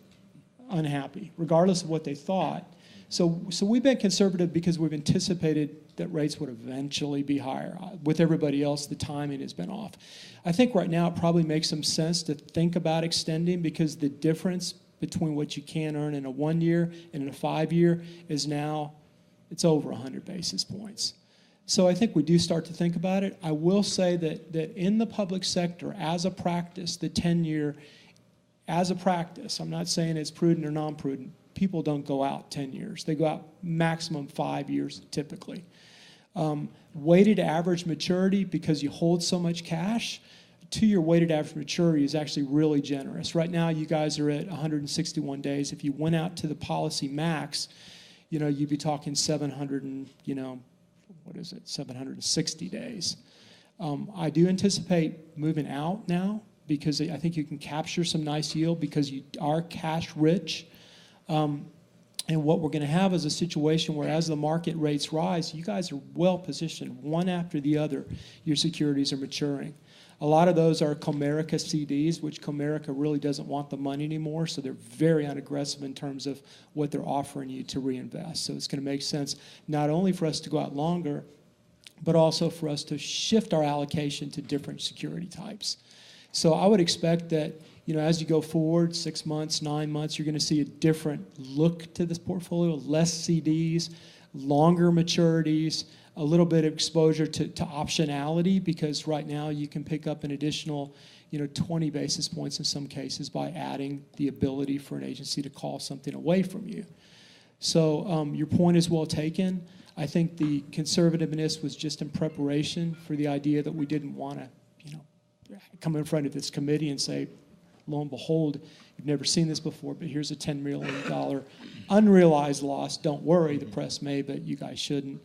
unhappy, regardless of what they thought. So we've been conservative because we've anticipated that rates would eventually be higher. With everybody else, the timing has been off. I think right now it probably makes some sense to think about extending, because the difference between what you can earn in a 1 year and in a 5 year is now, it's over 100 basis points. So I think we do start to think about it. I will say that in the public sector, as a practice, the 10-year, as a practice, I'm not saying it's prudent or non-prudent, people don't go out 10 years. They go out maximum 5 years typically. Weighted average maturity, because you hold so much cash, 2-year weighted average maturity is actually really generous. Right now, you guys are at 161 days. If you went out to the policy max, you'd be talking 760 days. I do anticipate moving out now, because I think you can capture some nice yield because you are cash rich. And what we're going to have is a situation where, as the market rates rise, you guys are well positioned. One after the other, your securities are maturing. A lot of those are Comerica CDs, which Comerica really doesn't want the money anymore, so they're very unaggressive in terms of what they're offering you to reinvest. So it's going to make sense not only for us to go out longer, but also for us to shift our allocation to different security types. So I would expect that, as you go forward, 6 months, 9 months, you're going to see a different look to this portfolio, less CDs, longer maturities, a little bit of exposure to optionality, because right now you can pick up an additional 20 basis points in some cases by adding the ability for an agency to call something away from you. So your point is well taken. I think the conservativeness was just in preparation for the idea that we didn't want to come in front of this committee and say, lo and behold, you've never seen this before, but here's a $10 million unrealized loss. Don't worry, the press may, but you guys shouldn't.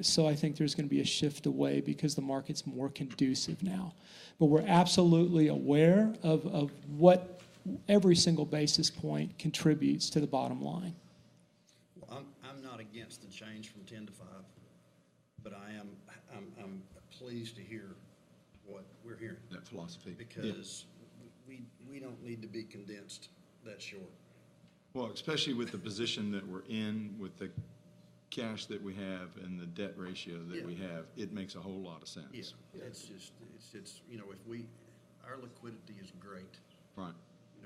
So I think there's going to be a shift away because the market's more conducive now. But we're absolutely aware of what every single basis point contributes to the bottom line. Well, I'm not against the change from 10 to 5, but I'm pleased to hear what we're hearing. That philosophy. Because we don't need to be condensed that short. Well, especially with the position that we're in, with the cash that we have and the debt ratio that we have, it makes a whole lot of sense. Yeah, it's our liquidity is great. Right.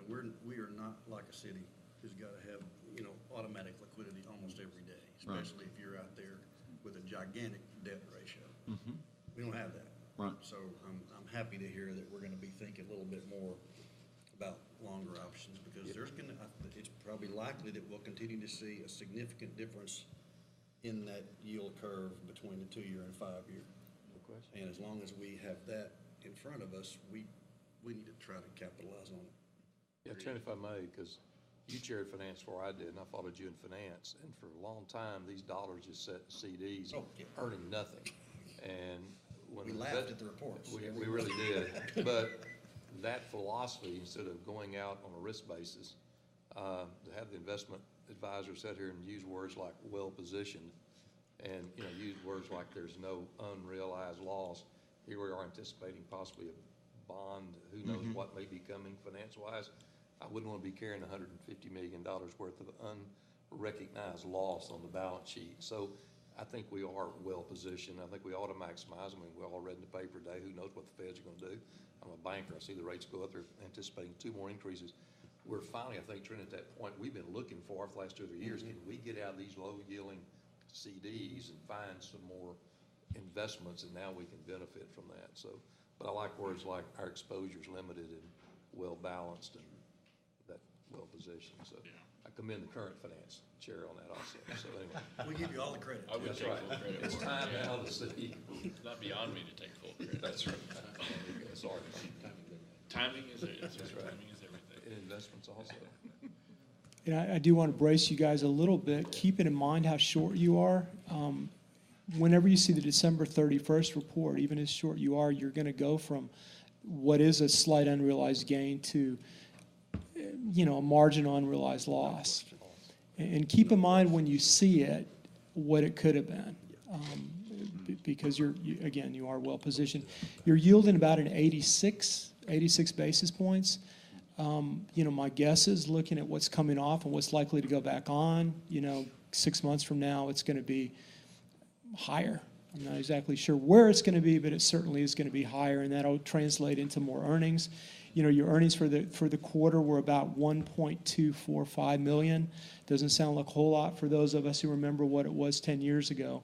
We are not like a city who's got to have, automatic liquidity almost every day, especially if you're out there with a gigantic debt ratio. Mm-hmm. We don't have that. Right. So I'm happy to hear that we're going to be thinking a little bit more about longer options, because it's probably likely that we'll continue to see a significant difference in that yield curve between the 2-year and 5-year. No question. And as long as we have that in front of us, we need to try to capitalize on it. Yeah, Trent, if I may, because you chaired finance before I did, and I followed you in finance. And for a long time, these dollars just sat in CDs, earning nothing. And when We laughed at the reports. we really did. But that philosophy, instead of going out on a risk basis, to have the investment advisor sit here and use words like well-positioned, and, you know, use words like there's no unrealized loss. Here we are anticipating possibly a bond, who knows what may be coming finance-wise. I wouldn't want to be carrying $150 million worth of unrecognized loss on the balance sheet. So I think we are well-positioned. I think we ought to maximize. I mean, we all read in the paper today, who knows what the Feds are going to do. I'm a banker. I see the rates go up. They're anticipating 2 more increases. We're finally, I think, trending at that point we've been looking for the last 2 or 3 years. Can we get out of these low-yielding CDs and find some more investments, and now we can benefit from that. So, but I like words like our exposure is limited and well-balanced and that well-positioned. So I commend the current finance chair on that also. So anyway. We give you all the credit. I would take full credit. It's for it. time now to see. It's not beyond me to take full credit. That's right. Sorry. Timing is it. That's right. Timing is everything. In investments also. And I do want to brace you guys a little bit, keeping in mind how short you are. Whenever you see the December 31st report, even as short you are, you're going to go from what is a slight unrealized gain to, you know, a marginal unrealized loss. And keep in mind when you see it, what it could have been. Because again, you are well positioned. You're yielding about an 86 basis points. You know, my guess is looking at what's coming off and what's likely to go back on, you know, 6 months from now, it's going to be higher. I'm not exactly sure where it's going to be, but it certainly is going to be higher, and that'll translate into more earnings. You know, your earnings for the quarter were about $1.245 million. Doesn't sound like a whole lot for those of us who remember what it was 10 years ago.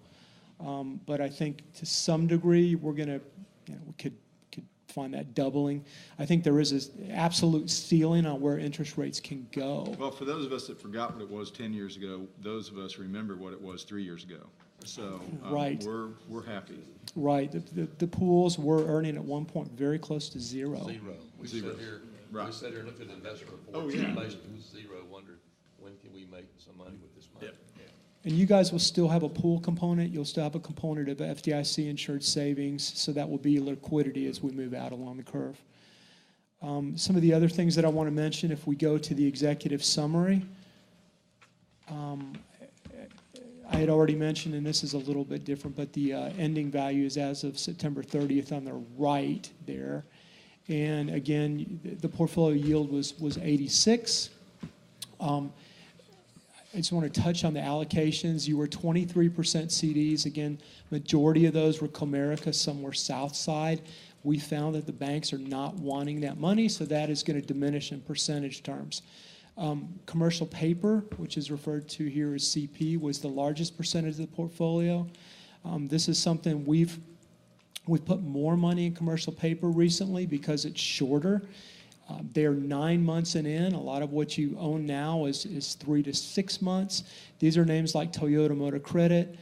But I think to some degree, we're going to, you know, we could find that doubling. I think there is an absolute ceiling on where interest rates can go. Well, for those of us that forgot what it was 10 years ago, those of us remember what it was 3 years ago. So Right. we're happy. Right. The pools were earning at one point very close to zero. We Zero. sat here, Right. we sat here and looked at the investment reports. Oh, yeah. And basically, it was zero. Wondered when can we make some money with this money? Yep. And you guys will still have a pool component. You'll still have a component of FDIC insured savings, so that will be liquidity as we move out along the curve. Some of the other things that I want to mention, if we go to the executive summary, I had already mentioned, and this is a little bit different, but the ending value is as of September 30th on the right there. And again, the portfolio yield was 86. I just want to touch on the allocations. You were 23% CDs. Again, majority of those were Comerica, some were Southside. We found that the banks are not wanting that money, so that is going to diminish in percentage terms. Commercial paper, which is referred to here as CP, was the largest percentage of the portfolio. This is something we've put more money in commercial paper recently because it's shorter. They're 9 months and in. A lot of what you own now is 3 to 6 months. These are names like Toyota Motor Credit.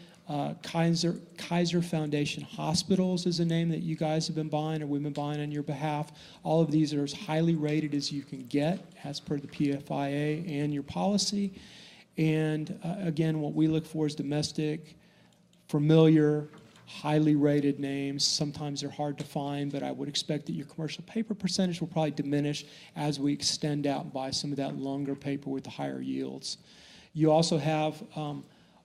Kaiser Foundation Hospitals is a name that you guys have been buying or we've been buying on your behalf. All of these are as highly rated as you can get as per the PFIA and your policy. And again, what we look for is domestic, familiar, highly rated names. Sometimes they're hard to find, but I would expect that your commercial paper percentage will probably diminish as we extend out and buy some of that longer paper with the higher yields. You also have,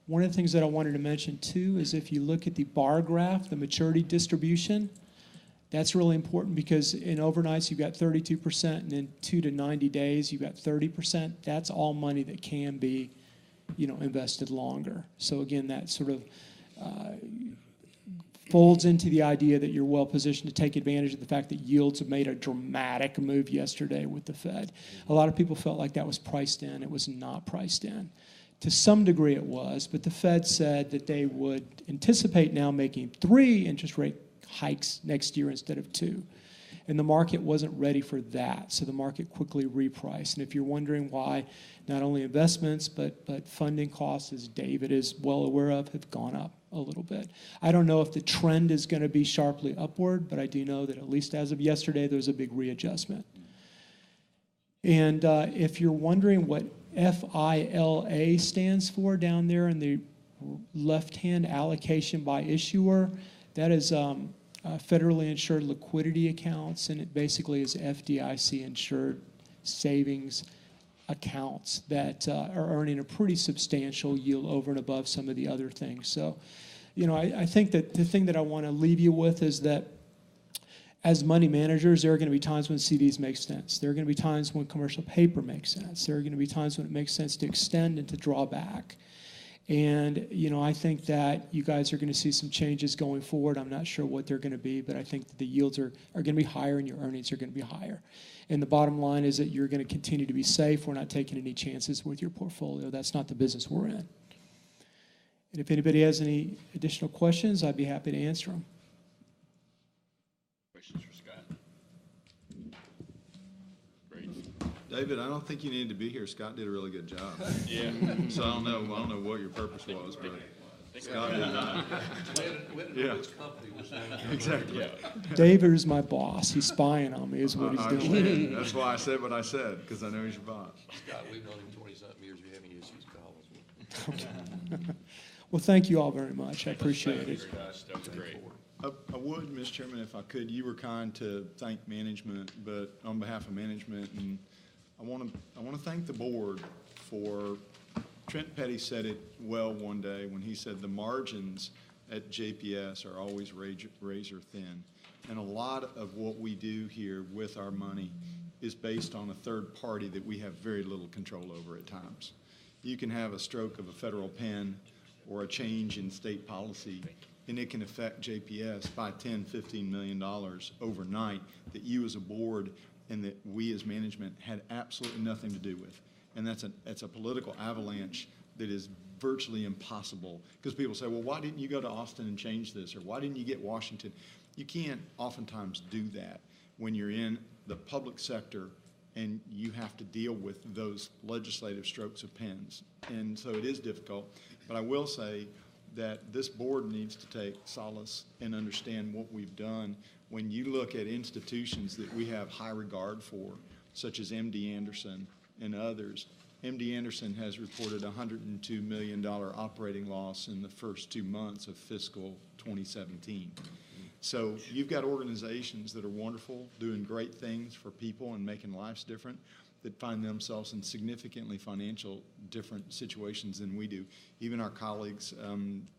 one of the things that I wanted to mention too is if you look at the bar graph, the maturity distribution, that's really important because in overnights you've got 32%, and in 2 to 90 days you've got 30%. That's all money that can be, you know, invested longer. So again, that sort of folds into the idea that you're well positioned to take advantage of the fact that yields have made a dramatic move yesterday with the Fed. A lot of people felt like that was priced in. It was not priced in. To some degree it was, but the Fed said that they would anticipate now making 3 interest rate hikes next year instead of 2. And the market wasn't ready for that, so the market quickly repriced. And if you're wondering why not only investments but funding costs, as David is well aware of, have gone up a little bit. I don't know if the trend is going to be sharply upward, but I do know that at least as of yesterday, there was a big readjustment. And if you're wondering what FILA stands for down there in the left-hand, allocation by issuer. That is federally insured liquidity accounts, and it basically is FDIC insured savings accounts that are earning a pretty substantial yield over and above some of the other things. So, you know, I think that the thing that I want to leave you with is that as money managers, there are going to be times when CDs make sense. There are going to be times when commercial paper makes sense. There are going to be times when it makes sense to extend and to draw back. And, you know, I think that you guys are going to see some changes going forward. I'm not sure what they're going to be, but I think that the yields are going to be higher and your earnings are going to be higher. And the bottom line is that you're going to continue to be safe. We're not taking any chances with your portfolio. That's not the business we're in. And if anybody has any additional questions, I'd be happy to answer them. Questions for Scott? Great. David, I don't think you needed to be here. Scott did a really good job. Yeah. So I don't know what your purpose was, but Scott did not. Yeah. Which company was named. Exactly. Yeah. David is my boss. He's spying on me is what I he's doing. understand. That's why I said what I said, because I know he's your boss. Scott, we've known him 20-something years. If you have any issues, call us. Well, thank you all very much. I appreciate Thank you it. very much. That was great. I would, Mr. Chairman, if I could, you were kind to thank management, but on behalf of management, and I want to thank the board for, Trent Petty said it well one day when he said the margins at JPS are always razor thin. And a lot of what we do here with our money is based on a third party that we have very little control over at times. You can have a stroke of a federal pen or a change in state policy, and it can affect JPS by $10, $15 million overnight that you as a board and that we as management had absolutely nothing to do with. And that's a political avalanche that is virtually impossible, because people say, well, why didn't you go to Austin and change this, or why didn't you get Washington? You can't oftentimes do that when you're in the public sector and you have to deal with those legislative strokes of pens. And so it is difficult, but I will say that this board needs to take solace and understand what we've done. When you look at institutions that we have high regard for, such as MD Anderson and others, MD Anderson has reported $102 million operating loss in the first 2 months of fiscal 2017. So you've got organizations that are wonderful, doing great things for people and making lives different, that find themselves in significantly financial different situations than we do. Even our colleagues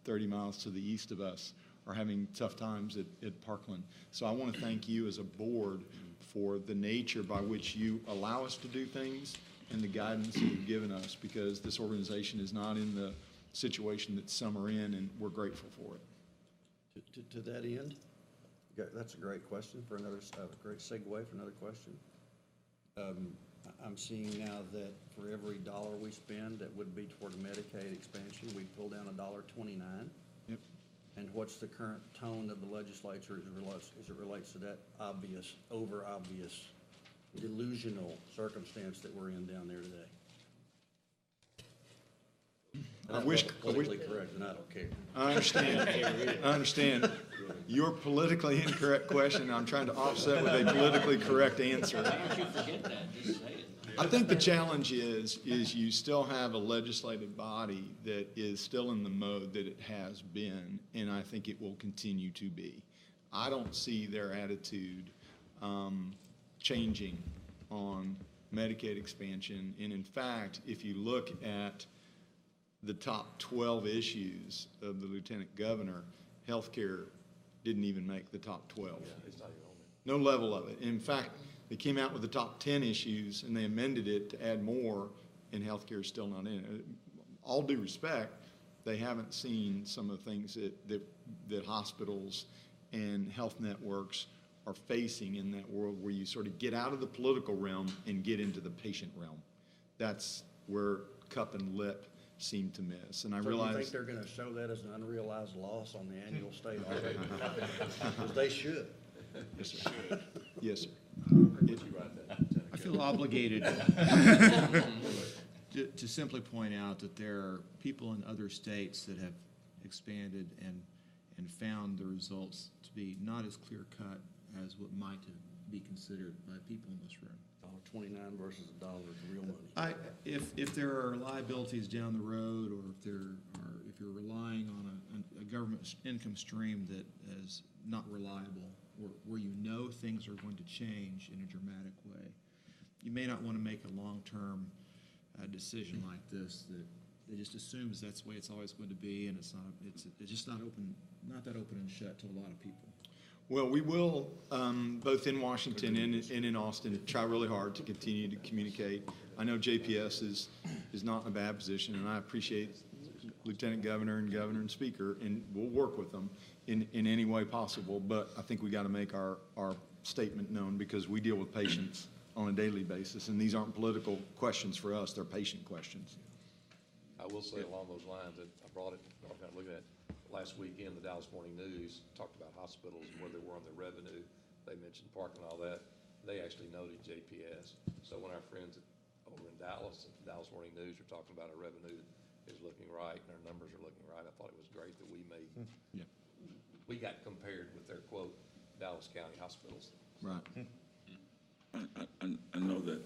30 miles to the east of us are having tough times at Parkland. So I want to thank you as a board for the nature by which you allow us to do things and the guidance that you've given us, because this organization is not in the situation that some are in, and we're grateful for it. To that end, that's a great question for another, great segue for another question. I'm seeing now that for every dollar we spend that would be toward a Medicaid expansion, we pull down $1.29. Yep. And what's the current tone of the legislature as it relates to that obvious, over-obvious, delusional circumstance that we're in down there today? I wish politically correct, and I don't care. I understand. Your politically incorrect question, I'm trying to offset with a politically correct answer. Don't you forget that, just say it. I think the challenge is you still have a legislative body that is still in the mode that it has been, and I think it will continue to be. I don't see their attitude changing on Medicaid expansion, and in fact, if you look at the top 12 issues of the Lieutenant Governor, healthcare didn't even make the top 12. Yeah, it's not even on there. No level of it. In fact, they came out with the top 10 issues and they amended it to add more, and healthcare is still not in it. All due respect, they haven't seen some of the things that hospitals and health networks are facing in that world, where you sort of get out of the political realm and get into the patient realm. That's where cup and lip seem to miss. And I realize. Do you think they're going to show that as an unrealized loss on the annual state audit? Because they should. Yes, sir. Yes, sir. I feel obligated to simply point out that there are people in other states that have expanded and found the results to be not as clear-cut as what might be considered by people in this room. $1.29 versus $1 is real money. If there are liabilities down the road, or if you're relying on a government income stream that is not reliable, or where you know things are going to change in a dramatic way, you may not want to make a long-term decision like this that just assumes that's the way it's always going to be, and it's just not that open and shut to a lot of people. Well, we will, both in Washington and in Austin, try really hard to continue to communicate. I know JPS is not in a bad position, and I appreciate Lieutenant Governor and Speaker, and we'll work with them in any way possible. But I think we got to make our statement known, because we deal with patients on a daily basis, and these aren't political questions for us; they're patient questions. I will say along those lines that I brought it, I was kind of looking at last weekend, the Dallas Morning News talked about hospitals and where they were on their revenue. They mentioned parking and all that. They actually noted JPS. So when our friends over in Dallas, at the Dallas Morning News, are talking about our revenue is looking right and our numbers are looking right, I thought it was great that we got compared with their quote Dallas County hospitals. Right. I know that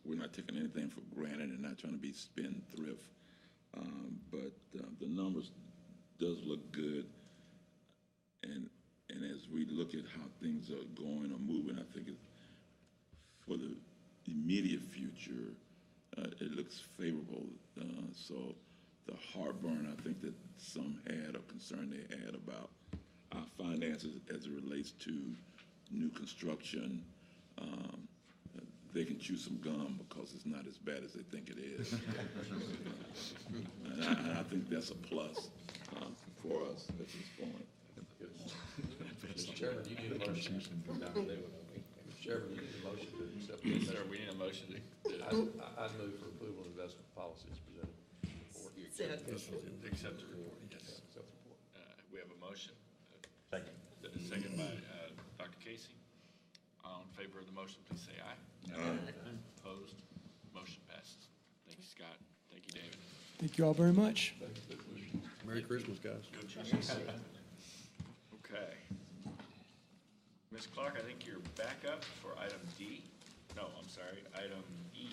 we're not taking anything for granted and not trying to be spendthrift, but the numbers does look good, and as we look at how things are going or moving, I think for the immediate future, it looks favorable. So the heartburn I think that some had, or concern they had about our finances as it relates to new construction, they can chew some gum, because it's not as bad as they think it is. And I think that's a plus for us at this point. Mr. Chairman, you need a motion. Mr. Chairman, you need a motion to accept this. Sir, we need a motion to. I move for approval of investment policies presented. Accept the report, yes. Accept the report. We have a motion. Second by Dr. Casey. All in favor of the motion, please say aye. Opposed? Motion passes. Thank you, Scott. Thank you, David. Thank you all very much. Merry Christmas, guys. Okay. Ms. Clark, I think you're back up for item D. No, I'm sorry, item E.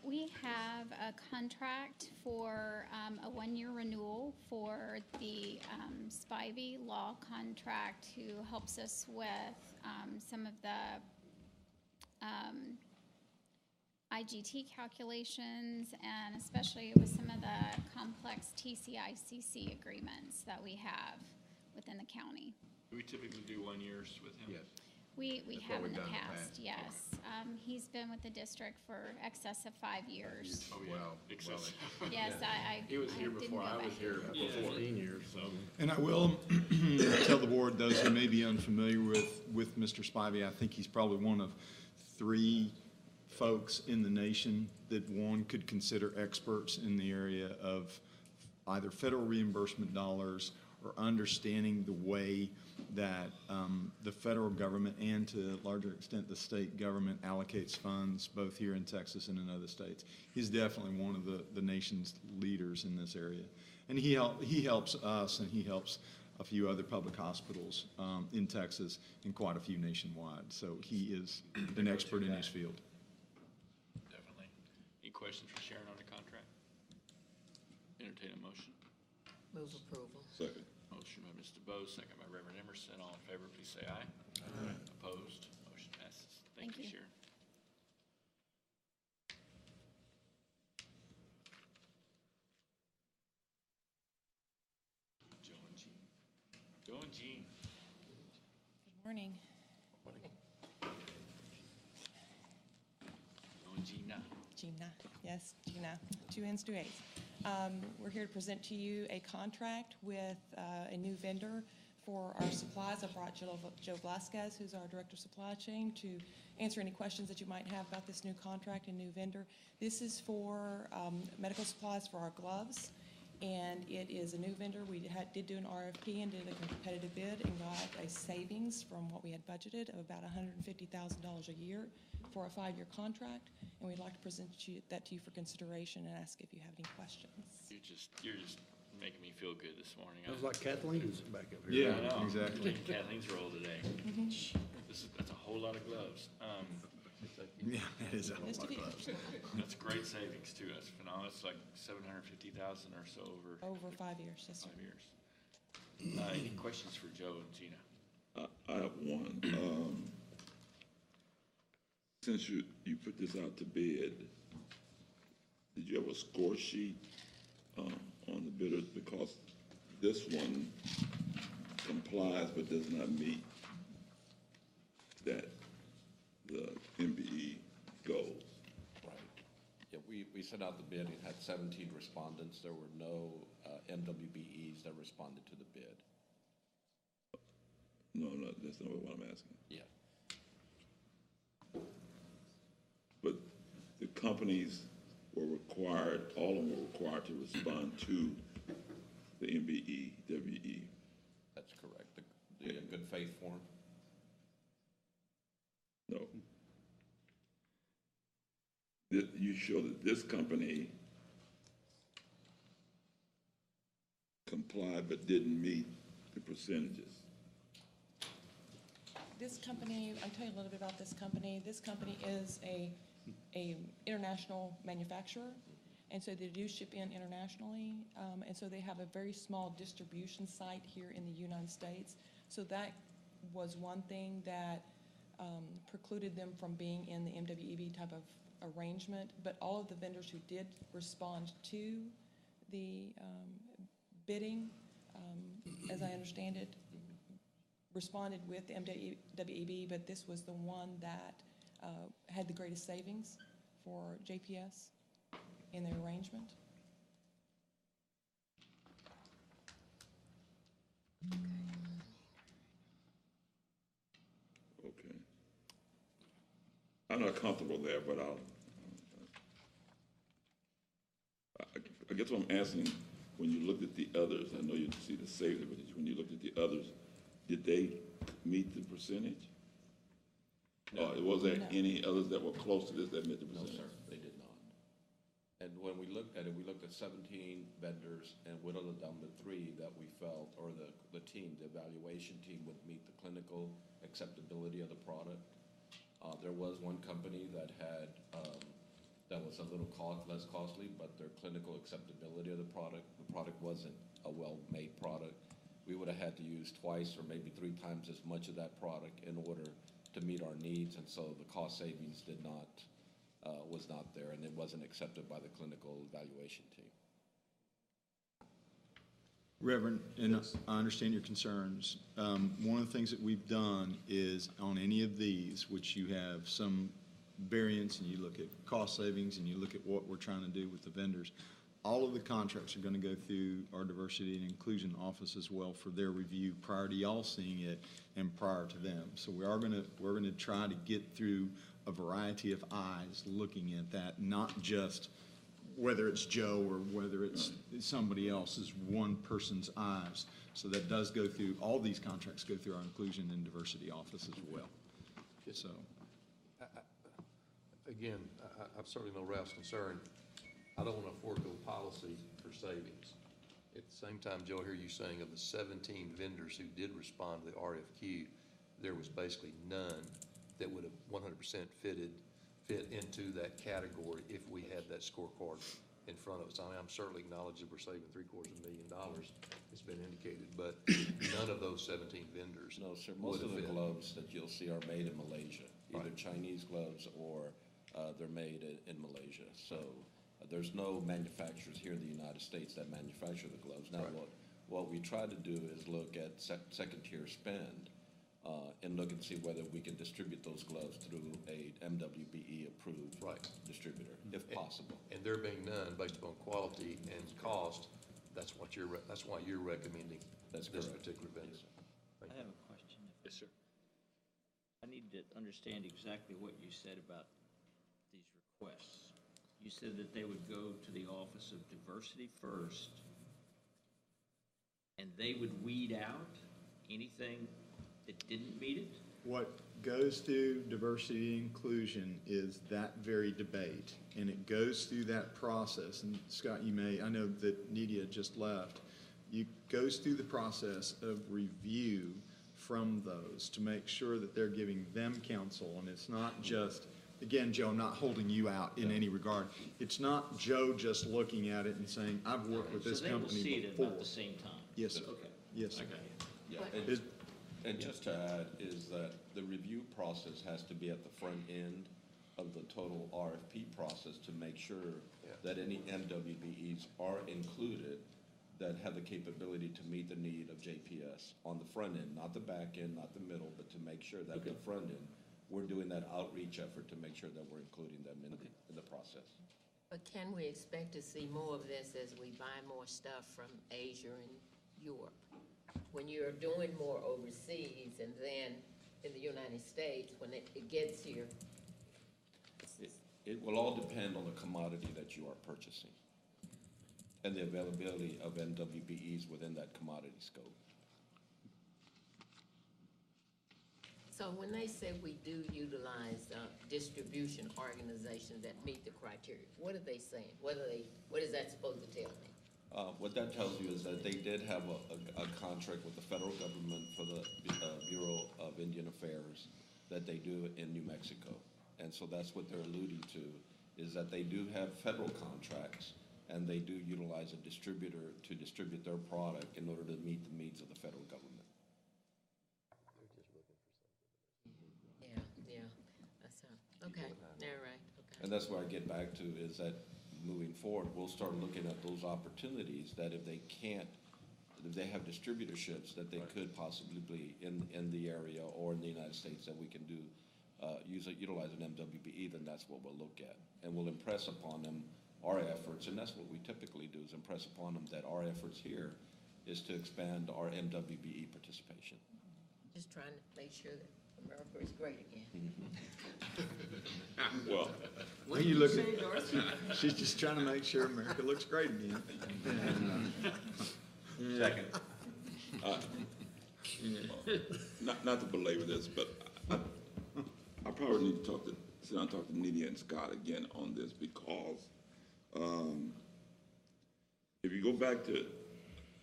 We have a contract for a one-year renewal for the Spivey Law contract, who helps us with some of the IGT calculations, and especially with some of the complex TCICC agreements that we have within the county. Do we typically do 1 year with him? Yes. We That's have what in the we've done in the past, past. yes. He's been with the district for excess of 5 years. Oh, yeah. Excessive. Yes, I He was here didn't before go I was back. here before. 15 years. So, And I will tell the board, those who may be unfamiliar with Mr. Spivey, I think he's probably one of 3 folks in the nation that one could consider experts in the area of either federal reimbursement dollars or understanding the way that the federal government, and to a larger extent the state government, allocates funds both here in Texas and in other states. He's definitely one of the nation's leaders in this area. And he helps us, and he helps a few other public hospitals in Texas and quite a few nationwide. So he is an expert in his field. definitely. Any questions for Sharon on the contract? Entertain a motion. Move approval. Second. Motion by Mr. Bose, second by Reverend Emerson. All in favor, please say aye. Aye. Opposed? Motion passes. Thank you, Thank you. Sharon. Joe and Jean. Joe and Jean. Good morning. Joe and Gina. Gina, yes, Gina, 2 N's, 2 A's. We're here to present to you a contract with a new vendor for our supplies. I brought Joe Velasquez, who's our Director of Supply Chain, to answer any questions that you might have about this new contract and new vendor. This is for medical supplies for our gloves And it is a new vendor. We did do an RFP and did a competitive bid and got a savings from what we had budgeted of about $150,000 a year for a 5-year contract. And we'd like to present that to you for consideration and ask if you have any questions. You're just making me feel good this morning. Sounds like Kathleen's back up here. Yeah, I know. exactly. Kathleen's role today. That's a whole lot of gloves. Yeah, that is a whole Just a lot of few. gloves. That's great savings too. That's phenomenal. It's like 750,000 or so over Over 5 years, yes, sir. 5 years. Any questions for Joe and Gina? I have one. Since you put this out to bid, did you have a score sheet on the bidders? Because this one complies but does not meet the MBE goals. Right. Yeah, we sent out the bid, it had 17 respondents. There were no MWBEs that responded to the bid. No, that's not what I'm asking. Yeah. But the companies were required, all of them were required to respond to the MBE, WE. That's correct. The good faith form? No. You show that this company complied but didn't meet the percentages. This company, I'll tell you a little bit about this company. This company is a international manufacturer, and so they do ship in internationally, and so they have a very small distribution site here in the United States. So that was one thing that precluded them from being in the MWEB type of arrangement, but all of the vendors who did respond to the bidding, as I understand it, responded with the MWEB, but this was the one that had the greatest savings for JPS in their arrangement. Okay. I'm not comfortable there, but I guess what I'm asking, when you looked at the others, I know you see the savings, but when you looked at the others, did they meet the percentage? No. Was there No. any others that were close to this that met the No, percentage? sir, they did not. And when we looked at it, we looked at 17 vendors and whittled it down to 3 that we felt, or the team, the evaluation team would meet the clinical acceptability of the product. There was one company that had, that was a little less costly, but their clinical acceptability of the product wasn't a well-made product. We would have had to use twice or maybe 3 times as much of that product in order to meet our needs, and so the cost savings was not there, and it wasn't accepted by the clinical evaluation team. Reverend, and I understand your concerns. One of the things that we've done is on any of these, which you have some variance and you look at cost savings and you look at what we're trying to do with the vendors, all of the contracts are going to go through our diversity and inclusion office as well for their review prior to y'all seeing it and prior to them. So we're going to try to get through a variety of eyes looking at that, not just whether it's Joe or whether it's somebody else's, one person's eyes. So that does go through, all these contracts go through our inclusion and diversity office as well. So. Again, I certainly know Ralph's concern. I don't want to forego policy for savings. At the same time, Joe, I hear you saying of the 17 vendors who did respond to the RFQ, there was basically none that would have 100% fit into that category if we had that scorecard in front of us. I mean, I'm certainly acknowledging we're saving $750,000. It's been indicated, but none of those 17 vendors. No, sir. Most of the gloves that you'll see are made in Malaysia, either Right. Chinese gloves or they're made in Malaysia. So there's no manufacturers here in the United States that manufacture the gloves. Now, Right. what we try to do is look at second-tier spend and look and see whether we can distribute those gloves through a MWBE-approved Right. distributor, if possible. And there being none based upon quality and cost, that's why you're recommending That's this correct. particular vendor. Yes, sir. Thank I you. have a question. Yes, sir. I need to understand exactly what you said about these requests. You said that they would go to the Office of Diversity first, and they would weed out anything that didn't meet it? What goes through diversity and inclusion is that very debate, and it goes through that process. And Scott, you may, I know that Nydia just left. It goes through the process of review from those to make sure that they're giving them counsel, and it's not just, again, Joe, I'm not holding you out in any regard. It's not Joe just looking at it and saying, I've worked with this company before. So they will see it at about the same time? Yes, sir. Okay. Yes, sir. Okay. Yeah, and just to add is that the review process has to be at the front end of the total RFP process to make sure that any MWBEs are included that have the capability to meet the need of JPS on the front end, not the back end, not the middle, but to make sure that the front end, we're doing that outreach effort to make sure that we're including them in the process. But can we expect to see more of this as we buy more stuff from Asia and Europe? When you're doing more overseas and then in the United States, when it gets here? It will all depend on the commodity that you are purchasing and the availability of MWBEs within that commodity scope. So when they say we do utilize distribution organizations that meet the criteria, what are they saying? What is that supposed to tell me? What that tells you is that they did have a contract with the federal government for the Bureau of Indian Affairs that they do in New Mexico. And so that's what they're alluding to, is that they do have federal contracts and they do utilize a distributor to distribute their product in order to meet the needs of the federal government. Yeah, that's, okay, all right, okay. And that's where I get back to is that moving forward, we'll start looking at those opportunities that if they have distributorships that they could possibly be in the area or in the United States that we can do, utilize an MWBE, then that's what we'll look at. And we'll impress upon them our efforts, and that's what we typically do, is impress upon them that our efforts here is to expand our MWBE participation. Just trying to make sure that America is great again. Well, What you look at, she's just trying to make sure America looks great again. second. Not to belabor this, but I probably need to sit down and talk to Nydia and Scott again on this because if you go back to,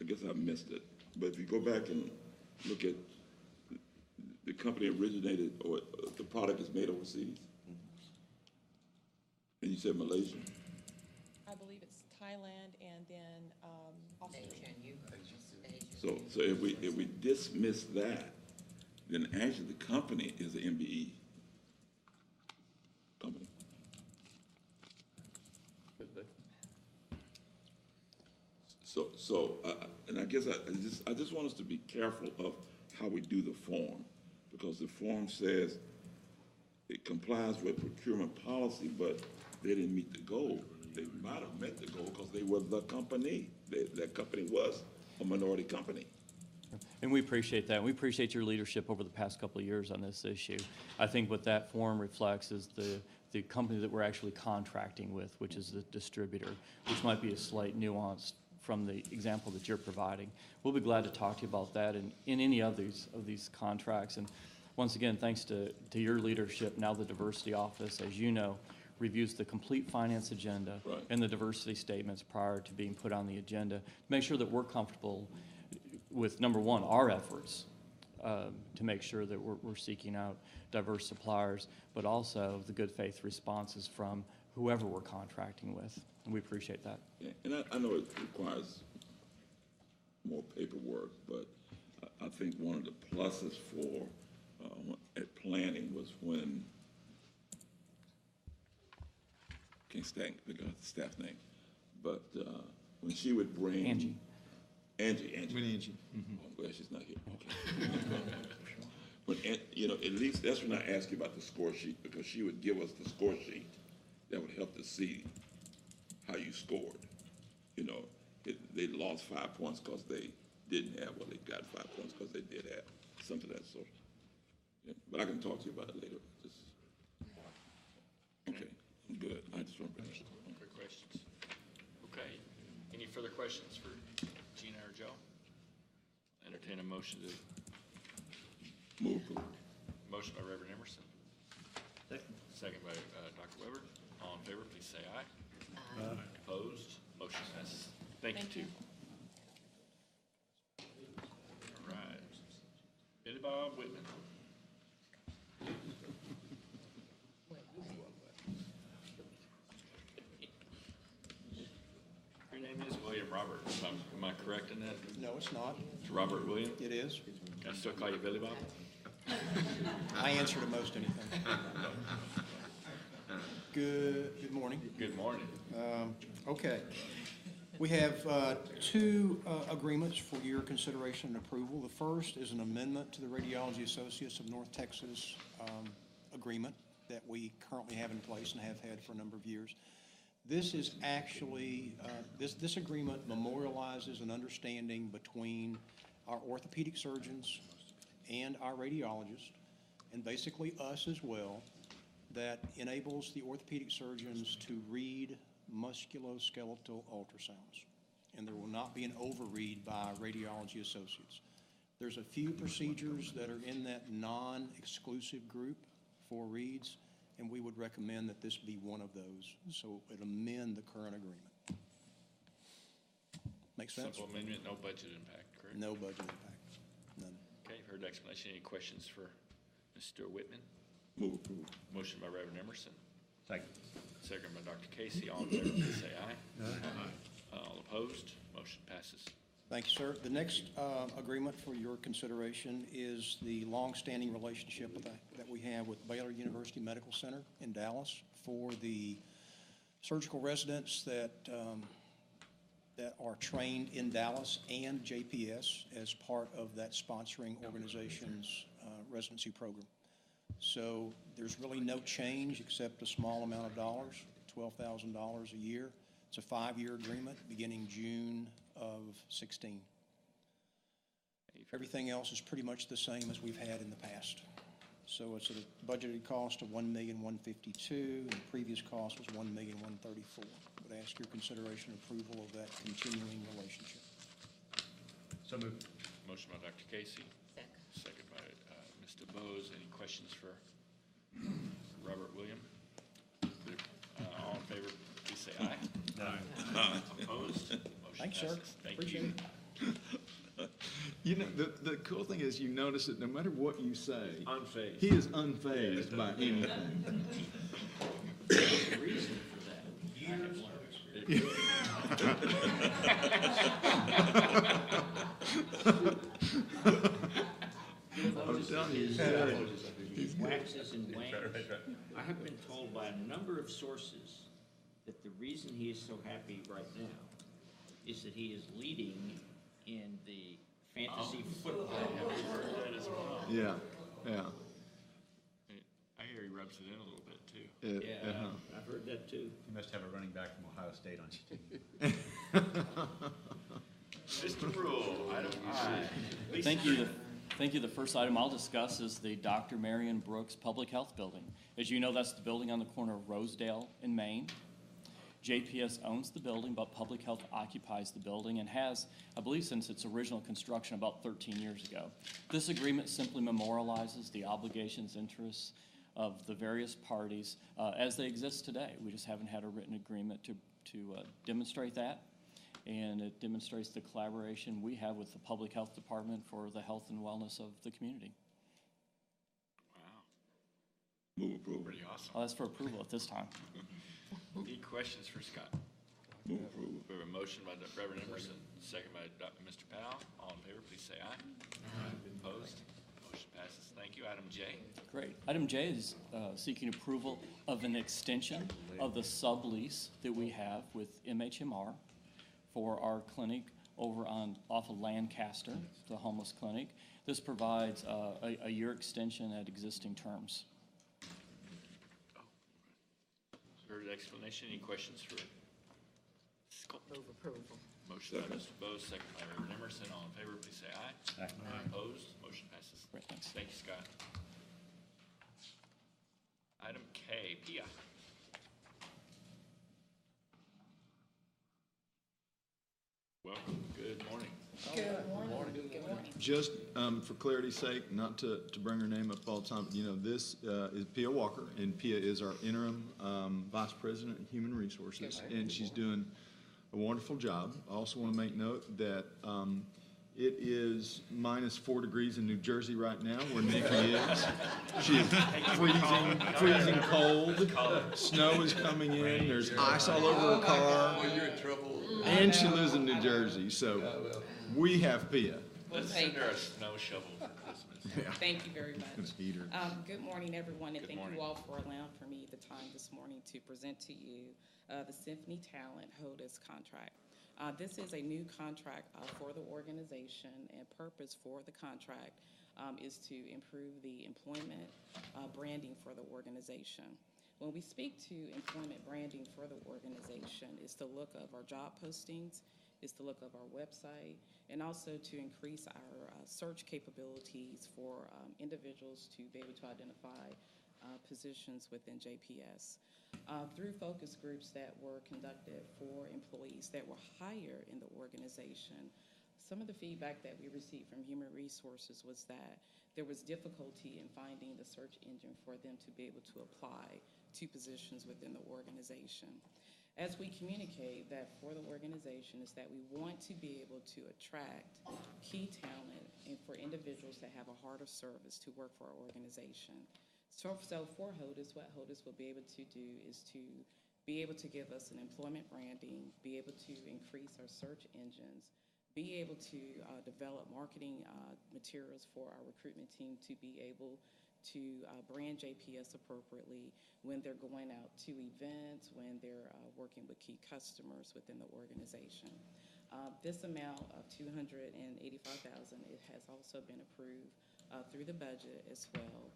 I guess I missed it, but if you go back and look at the company originated or the product is made overseas, and you said Malaysia. I believe it's Thailand and then Australia. Asia and So if we dismiss that, then actually the company is an MBE company. So and I guess I just want us to be careful of how we do the form, because the form says it complies with procurement policy, but they didn't meet the goal. They might have met the goal because they were the company. That company was a minority company. And we appreciate that. We appreciate your leadership over the past couple of years on this issue. I think what that form reflects is the company that we're actually contracting with, which is the distributor, which might be a slight nuance from the example that you're providing. We'll be glad to talk to you about that in any of these contracts. And once again, thanks to your leadership, now the Diversity Office, as you know, reviews the complete finance agenda and the diversity statements prior to being put on the agenda to make sure that we're comfortable with, number one, our efforts to make sure that we're seeking out diverse suppliers, but also the good faith responses from whoever we're contracting with. And we appreciate that. Yeah, and I know it requires more paperwork, but I think one of the pluses for at planning was when, can't stand the staff name, but when she would bring Angie. Mm-hmm. Oh, well, she's not here. Okay. But at least that's when I asked you about the score sheet, because she would give us the score sheet that would help to see how you scored. They lost 5 points because they didn't have, well, they got 5 points because they did have something of that sort. Yeah, but I can talk to you about it later. Okay, I'm good. I just want to bring it up. Quick questions. Okay. Any further questions for Gina or Joe? entertain a motion to, Move approval. motion by Reverend Emerson, Second. second by Dr. Weber. All in favor, please say aye. Opposed? Motion passes. Thank you, too. All right. Billy Bob Whitman. Your name is William Robert. Am I correct in that? No, it's not. It's Robert William? It is. Can I still call you Billy Bob? I answer to most anything. Good morning. Good morning. Okay. We have two agreements for your consideration and approval. The first is an amendment to the Radiology Associates of North Texas agreement that we currently have in place and have had for a number of years. This is actually, this agreement memorializes an understanding between our orthopedic surgeons and our radiologists, and basically us as well, that enables the orthopedic surgeons to read musculoskeletal ultrasounds. And there will not be an overread by Radiology Associates. There's a few procedures that are in that non-exclusive group for reads, and we would recommend that this be one of those. So it amend the current agreement. Make sense? Simple amendment, no budget impact, correct? No budget impact, none. Okay, heard the explanation. Any questions for Mr. Whitman? Move approval. Motion by Reverend Emerson, Second. second by Dr. Casey. All in favor, please say aye. Aye. All opposed? Motion passes. Thank you, sir. The next agreement for your consideration is the longstanding relationship that we have with Baylor University Medical Center in Dallas for the surgical residents that are trained in Dallas and JPS as part of that sponsoring organization's residency program. So there's really no change except a small amount of dollars, $12,000 a year. It's a 5-year agreement beginning June of 16. Everything else is pretty much the same as we've had in the past. So it's at a budgeted cost of $1,152,000, and the previous cost was $1,134,000. Would ask your consideration and approval of that continuing relationship. So moved. Motion by Dr. Casey, Second. second by Mr. Bose. Any questions for Robert William? All in favor, please say aye. Aye. Opposed? Motion Thanks, sir. passes. Thank Appreciate you. it. You know, the cool thing is you notice that no matter what you say, Unfazed. he is unfazed by anything. There's a reason for that. Years. I'm telling you, He waxes and wanes. I have been told by a number of sources that the reason he is so happy right now is that he is leading in the fantasy football. I've heard that as well. yeah, yeah. I hear he rubs it in a little bit, too. Yeah, I've heard that too. You must have a running back from Ohio State on your team. Mr. Rule, item I. Thank you. Thank you. The first item I'll discuss is the Dr. Marion Brooks Public Health Building. As you know, that's the building on the corner of Rosedale and Main. JPS owns the building, but Public Health occupies the building and has, I believe, since its original construction about 13 years ago. This agreement simply memorializes the obligations, interests of the various parties as they exist today. We just haven't had a written agreement to demonstrate that. And it demonstrates the collaboration we have with the Public Health Department for the health and wellness of the community. Wow. Move approval. Pretty awesome. I'll ask for approval at this time. Any questions for Scott? Move approval. We have a motion by Reverend Emerson, second by Mr. Powell. All in favor, please say aye. Aye. Opposed? Motion passes. Thank you. Item J. Great. Item J is seeking approval of an extension of the sublease that we have with MHMR for our clinic over off of Lancaster, the homeless clinic. This provides a year extension at existing terms. Heard the explanation. Any questions for Scott? Move approval. Motion by Mr. Bose, second by Reverend Emerson. All in favor, please say aye. Aye. Opposed? Motion passes. Great, thanks. Thank you, Scott. Item K, PI. Welcome. Good morning. Good morning. Good morning. just for clarity's sake, not to bring her name up all the time, but, you know, this is Pia Walker, and Pia is our interim Vice President of Human Resources, and she's doing a wonderful job. I also want to make note that it is -4 degrees in New Jersey right now, where Nikki is. She is freezing cold. Snow is coming in. There's ice all over her car. Well, you're in trouble. And she lives in New Jersey, so we have Pia. Let's send her a snow shovel for Christmas. Thank you very much. Gonna eat her. Good morning, everyone, and Good thank morning. you all for allowing for me the time this morning to present to you the Symphony Talent HODUS contract. This is a new contract for the organization, and purpose for the contract is to improve the employment branding for the organization. When we speak to employment branding for the organization, it's the look of our job postings, it's the look of our website, and also to increase our search capabilities for individuals to be able to identify positions within JPS. Through focus groups that were conducted for employees that were higher in the organization, some of the feedback that we received from Human Resources was that there was difficulty in finding the search engine for them to be able to apply to positions within the organization. As we communicate that for the organization is that we want to be able to attract key talent and for individuals that have a heart of service to work for our organization. So for HODUS, what HODUS will be able to do is to be able to give us an employment branding, be able to increase our search engines, be able to develop marketing materials for our recruitment team to be able to brand JPS appropriately when they're going out to events, when they're working with key customers within the organization. This amount of $285,000, it has also been approved through the budget as well.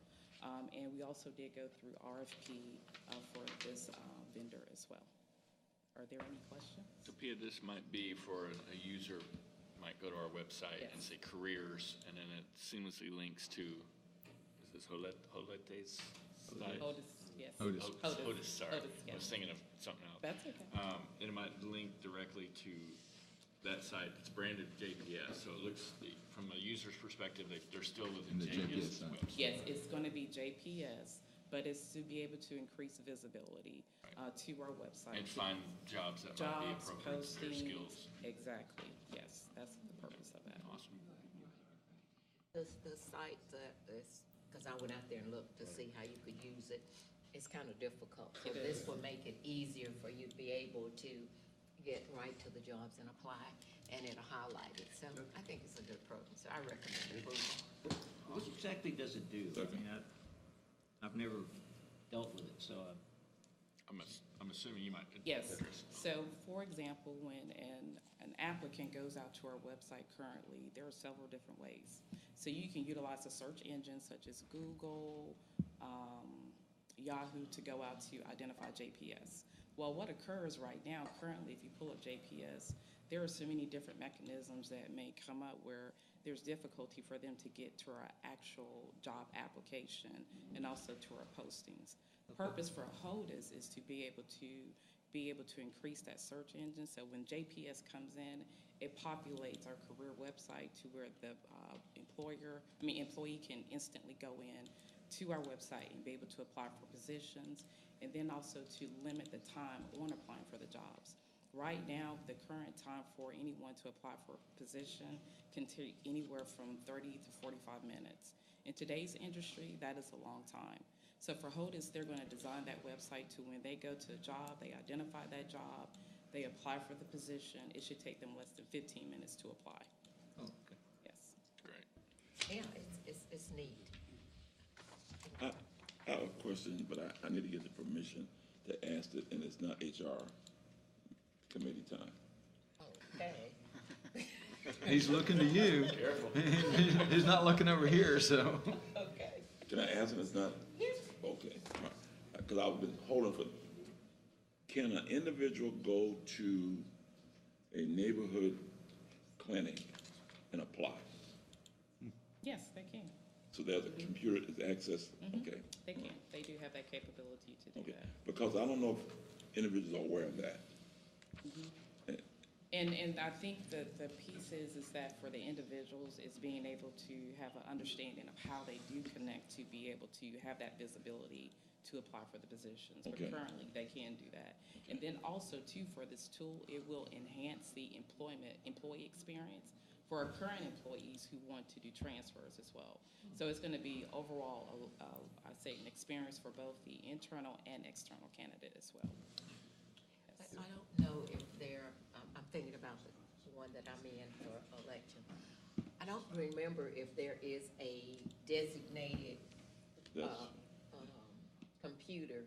And we also did go through RFP for this vendor as well. Are there any questions? So Pia, this might be for a user, might go to our website and say careers, and then it seamlessly links to, is this Holete's site? HODUS, yes. HODUS, sorry. HODUS, I was yes. thinking of something else. That's okay. And it might link directly to that site. It's branded JPS, so it looks, from a user's perspective, they're still within the JPS JPS site. website. Yes, it's going to be JPS, but it's to be able to increase visibility to our website. And find jobs that might be Jobs, appropriate to their postings, skills. Exactly, yes, that's the purpose of that. Awesome. The site that is, because I went out there and looked to see how you could use it, it's kind of difficult. So It this is. will make it easier for you to be able to get right to the jobs and apply, and it'll highlight it. So I think it's a good program, so I recommend approval. What exactly does it do? I mean, I've never dealt with it, so I'm assuming you might. Yes, so for example, when an applicant goes out to our website currently, there are several different ways. So you can utilize a search engine such as Google, Yahoo to go out to identify JPS. Well, what occurs right now, currently, if you pull up JPS, there are so many different mechanisms that may come up where there's difficulty for them to get to our actual job application and also to our postings. The purpose for HODUS is to be able to increase that search engine. So when JPS comes in, it populates our career website to where the employee can instantly go in to our website and be able to apply for positions, and then also to limit the time on applying for the jobs. Right now, the current time for anyone to apply for a position can take anywhere from 30 to 45 minutes. In today's industry, that is a long time. So for HODUS, they're going to design that website to when they go to a job, they identify that job, they apply for the position, it should take them less than 15 minutes to apply. Oh, okay. Yes. Great. Yeah, it's neat. I have a question, but I need to get the permission to ask it, and it's not HR committee time. Okay. He's looking to you. Careful. He's not looking over here, so. Okay. Can I ask it? It's not? Okay. Because I've been holding for, can an individual go to a neighborhood clinic and apply? Yes, they can. So there's a computer that's access, okay? They can. They do have that capability to do Okay, that. because I don't know if individuals are aware of that. And I think that the piece is that for the individuals is being able to have an understanding of how they do connect to be able to have that visibility to apply for the positions. Okay. But currently, they can do that. And then also too, for this tool, it will enhance the employee experience for our current employees who want to do transfers as well. So it's gonna be overall, I'd say an experience for both the internal and external candidate as well. I don't know if they're, I'm thinking about the one that I'm in for election. I don't remember if there is a designated, computer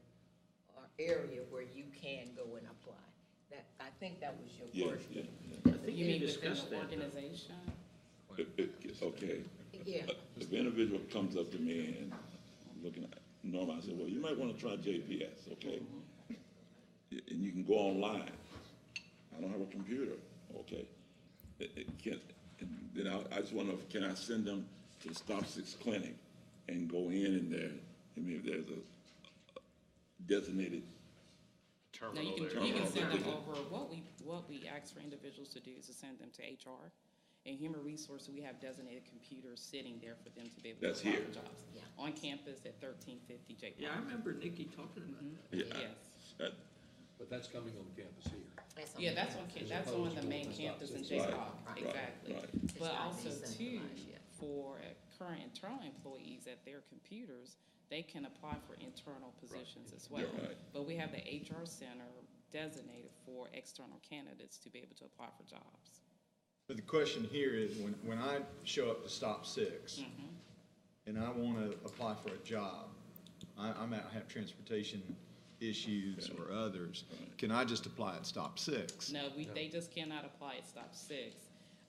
or area where you can go and apply. That, I think that was your question. I think You we mean within discussed the that. organization? Okay. Yeah. If an individual comes up to me and I'm looking at, normally I say, well, you might want to try JPS, okay? And you can go online. I don't have a computer, okay? Then I just want to know, can I send them to the Stop 6 clinic and go in there, and maybe there's a designated No, you can send them over, what we ask for individuals to do is to send them to HR. In human resources, we have designated computers sitting there for them to be able to That's apply here. for jobs. On campus at 1350 JPS. Yeah, I remember Nikki talking about that. Yeah. Yes. But that's coming on campus here. Yeah, that's on, that's on the main campus in J Right, Park, right, exactly. right. But not also too, decentralized yet. for current internal employees at their computers, they can apply for internal positions as well. Yeah, right. But we have the HR center designated for external candidates to be able to apply for jobs. But the question here is, when I show up to Stop 6, and I want to apply for a job, I might have transportation issues or others, can I just apply at Stop 6? No, they just cannot apply at Stop 6.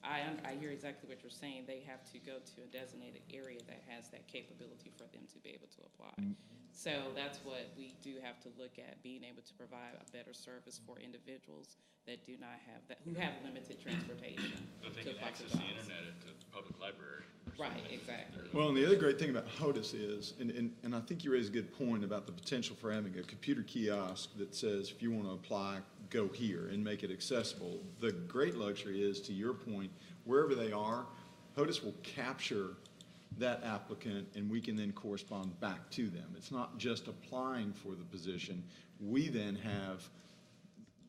I hear exactly what you're saying. They have to go to a designated area that has that capability for them to be able to apply. So that's what we do have to look at, being able to provide a better service for individuals that do not have, that who have limited transportation But they to can apply access for the jobs. internet at the public library. Right, exactly. Well, and the other great thing about HOTUS is, and I think you raised a good point about the potential for having a computer kiosk that says, if you want to apply, go here and make it accessible. The great luxury is, to your point, wherever they are, HOTUS will capture that applicant and we can then correspond back to them. It's not just applying for the position. We then have,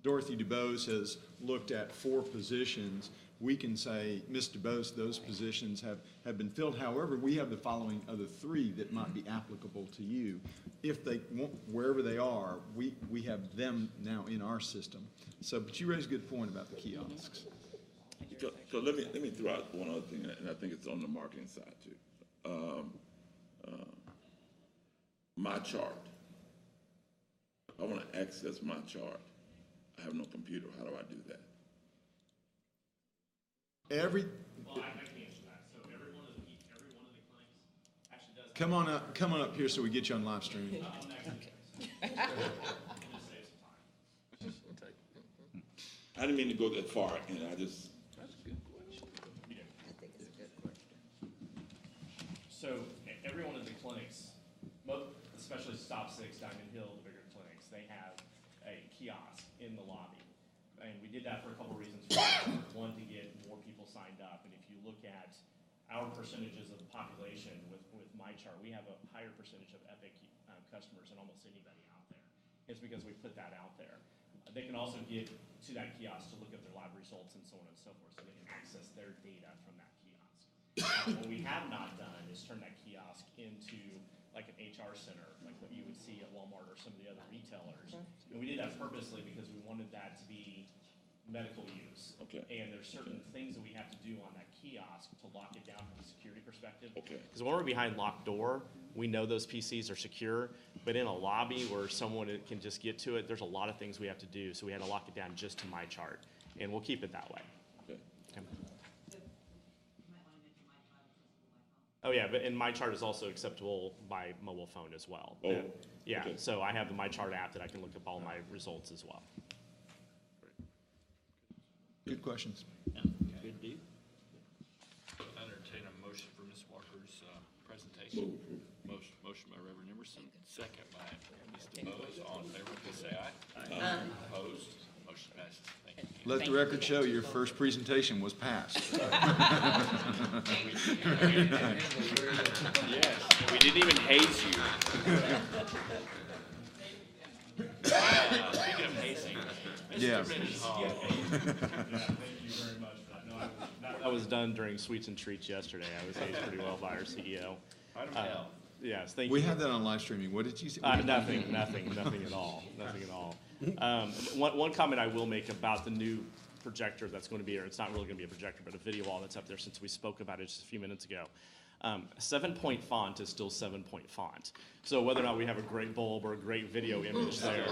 Dorothy DuBose has looked at 4 positions. We can say, Ms. DuBose, those positions have been filled. However, we have the following other 3 that might be applicable to you. If they want, wherever they are, we have them now in our system. So, but you raised a good point about the kiosks. So let me throw out one other thing, and I think it's on the marketing side too. My chart. I want to access my chart. I have no computer. How do I do that? Well, I can answer that. So every one of the clinics actually does. Come on up here so we get you on live stream. Next week. It just saves some time. I didn't mean to go that far, and I just. I think it's a good question. So every one of the clinics, especially Stop 6, Diamond Hill, the bigger clinics, they have a kiosk in the lobby. And we did that for a couple reasons. One, to get more people signed up. And if you look at our percentages of the population with MyChart, we have a higher percentage of Epic customers than almost anybody out there. It's because we put that out there. They can also get to that kiosk to look at their lab results and so on and so forth, so they can access their data from that kiosk. What we have not done is turn that kiosk into like an HR center, like what you would see at Walmart or some of the other retailers. And we did that purposely because we wanted that to be medical use. Okay. And there's certain things that we have to do on that kiosk to lock it down from a security perspective. Okay. Because when we're behind locked door, we know those PCs are secure, but in a lobby where someone can just get to it, there's a lot of things we have to do, so we had to lock it down just to MyChart, and we'll keep it that way. Okay. Okay. Oh, yeah, but and MyChart is also acceptable by mobile phone as well. Oh, Yeah, okay. so I have the MyChart app that I can look up all my results as well. Good questions. Good deal. Entertain a motion for Ms. Walker's presentation. Motion by Reverend Emerson, second by Ms. DeBose. All in favor, please say aye. Aye. Opposed? Motion passes. Thank you. Let the record show your first presentation was passed. Yes, we didn't even haze you. Speaking of hazing, Yeah. Mr. Mendenhall. Thank you very much for that. No, that was done during Sweets and Treats yesterday. I was hazed pretty well by our CEO. Item L. Yes, thank you. We had that on live streaming. What did you say? Nothing at all, nothing at all. One comment I will make about the new projector that's going to be here, it's not really going to be a projector, but a video wall that's up there since we spoke about it just a few minutes ago. 7-point font is still 7-point font. So whether or not we have a great bulb or a great video image there,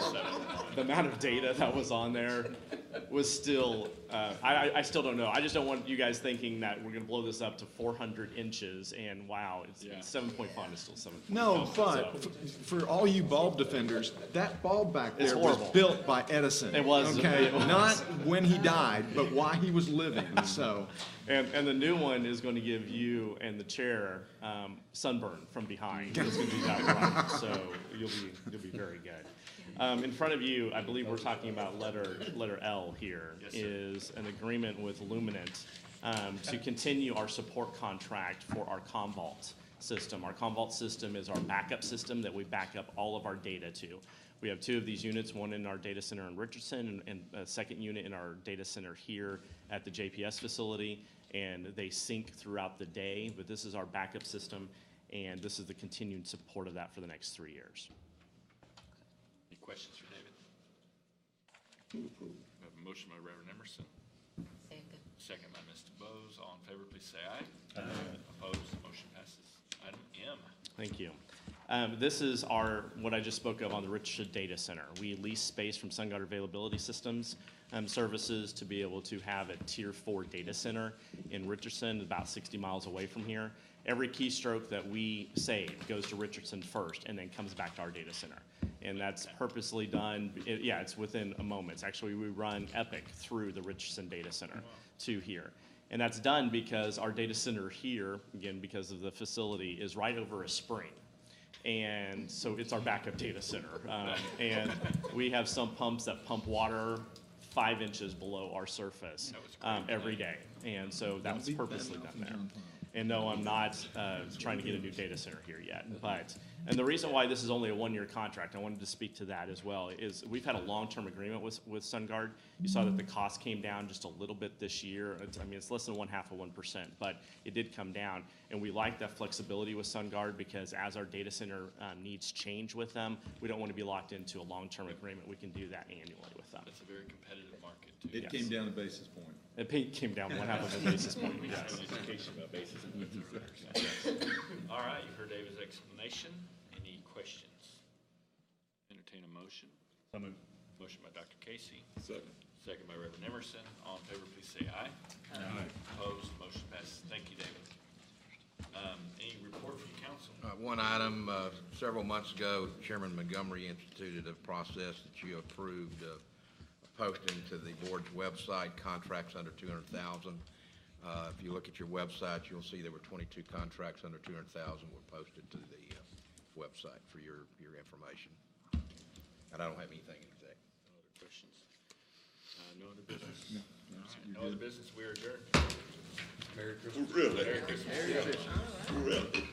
the amount of data that was on there was still, I still don't know. I just don't want you guys thinking that we're going to blow this up to 400 inches and wow, it's 7-point font is still 7-point No, font. but for all you bulb defenders, that bulb back It's there was horrible. built by Edison. It was. Okay, It was. not when he died, but while he was living, so. And the new one is going to give you and the chair sunburn from behind. It's going to do that right, so you'll be very good. In front of you, I believe we're talking about letter L here, Yes, sir. is an agreement with Luminant to continue our support contract for our Commvault system. Our Commvault system is our backup system that we back up all of our data to. We have 2 of these units, one in our data center in Richardson and a second unit in our data center here at the JPS facility, and they sync throughout the day, but this is our backup system, and this is the continued support of that for the next 3 years. Any questions for David? We have a motion by Reverend Emerson, Second. second by Mr. Bose. All in favor, please say aye. Opposed, motion passes. Item M. Thank you. This is what I just spoke of on the Richardson Data Center. We lease space from SunGard Availability Systems Services to be able to have a Tier 4 data center in Richardson, about 60 miles away from here. Every keystroke that we save goes to Richardson first and then comes back to our data center. And that's purposely done, it's within a moment. Actually, we run Epic through the Richardson Data Center to here. And that's done because our data center here, again, because of the facility, is right over a spring. And so it's our backup data center. And we have some pumps that pump water 5 inches below our surface every day. And so that was purposely done there. And no, I'm not trying to get a new data center here yet. And the reason why this is only a 1-year contract, I wanted to speak to that as well, is we've had a long-term agreement with SunGard. You saw that the cost came down just a little bit this year. It's less than 0.5%, but it did come down. And we like that flexibility with SunGard because as our data center needs change with them, we don't want to be locked into a long-term agreement. We can do that annually with them. That's a very competitive market, too. It came down a basis point. It came down 1/2 of a basis point, yes. Education about basis points earlier. All right, you heard David's explanation. Any questions? Entertain a motion. Motion by Dr. Casey. Second by Reverend Emerson. All in favor, please say aye. Aye. Opposed, motion passes. Thank you, David. Any report from council? One item, several months ago, Chairman Montgomery instituted a process that you approved of posting to the board's website, contracts under 200,000. If you look at your website, you'll see there were 22 contracts under 200,000 were posted to the website for your information. And I don't have anything in exec. No other questions? No other business? No other business, we are adjourned. Merry Christmas. Really? Merry Christmas. Merry Christmas. Really?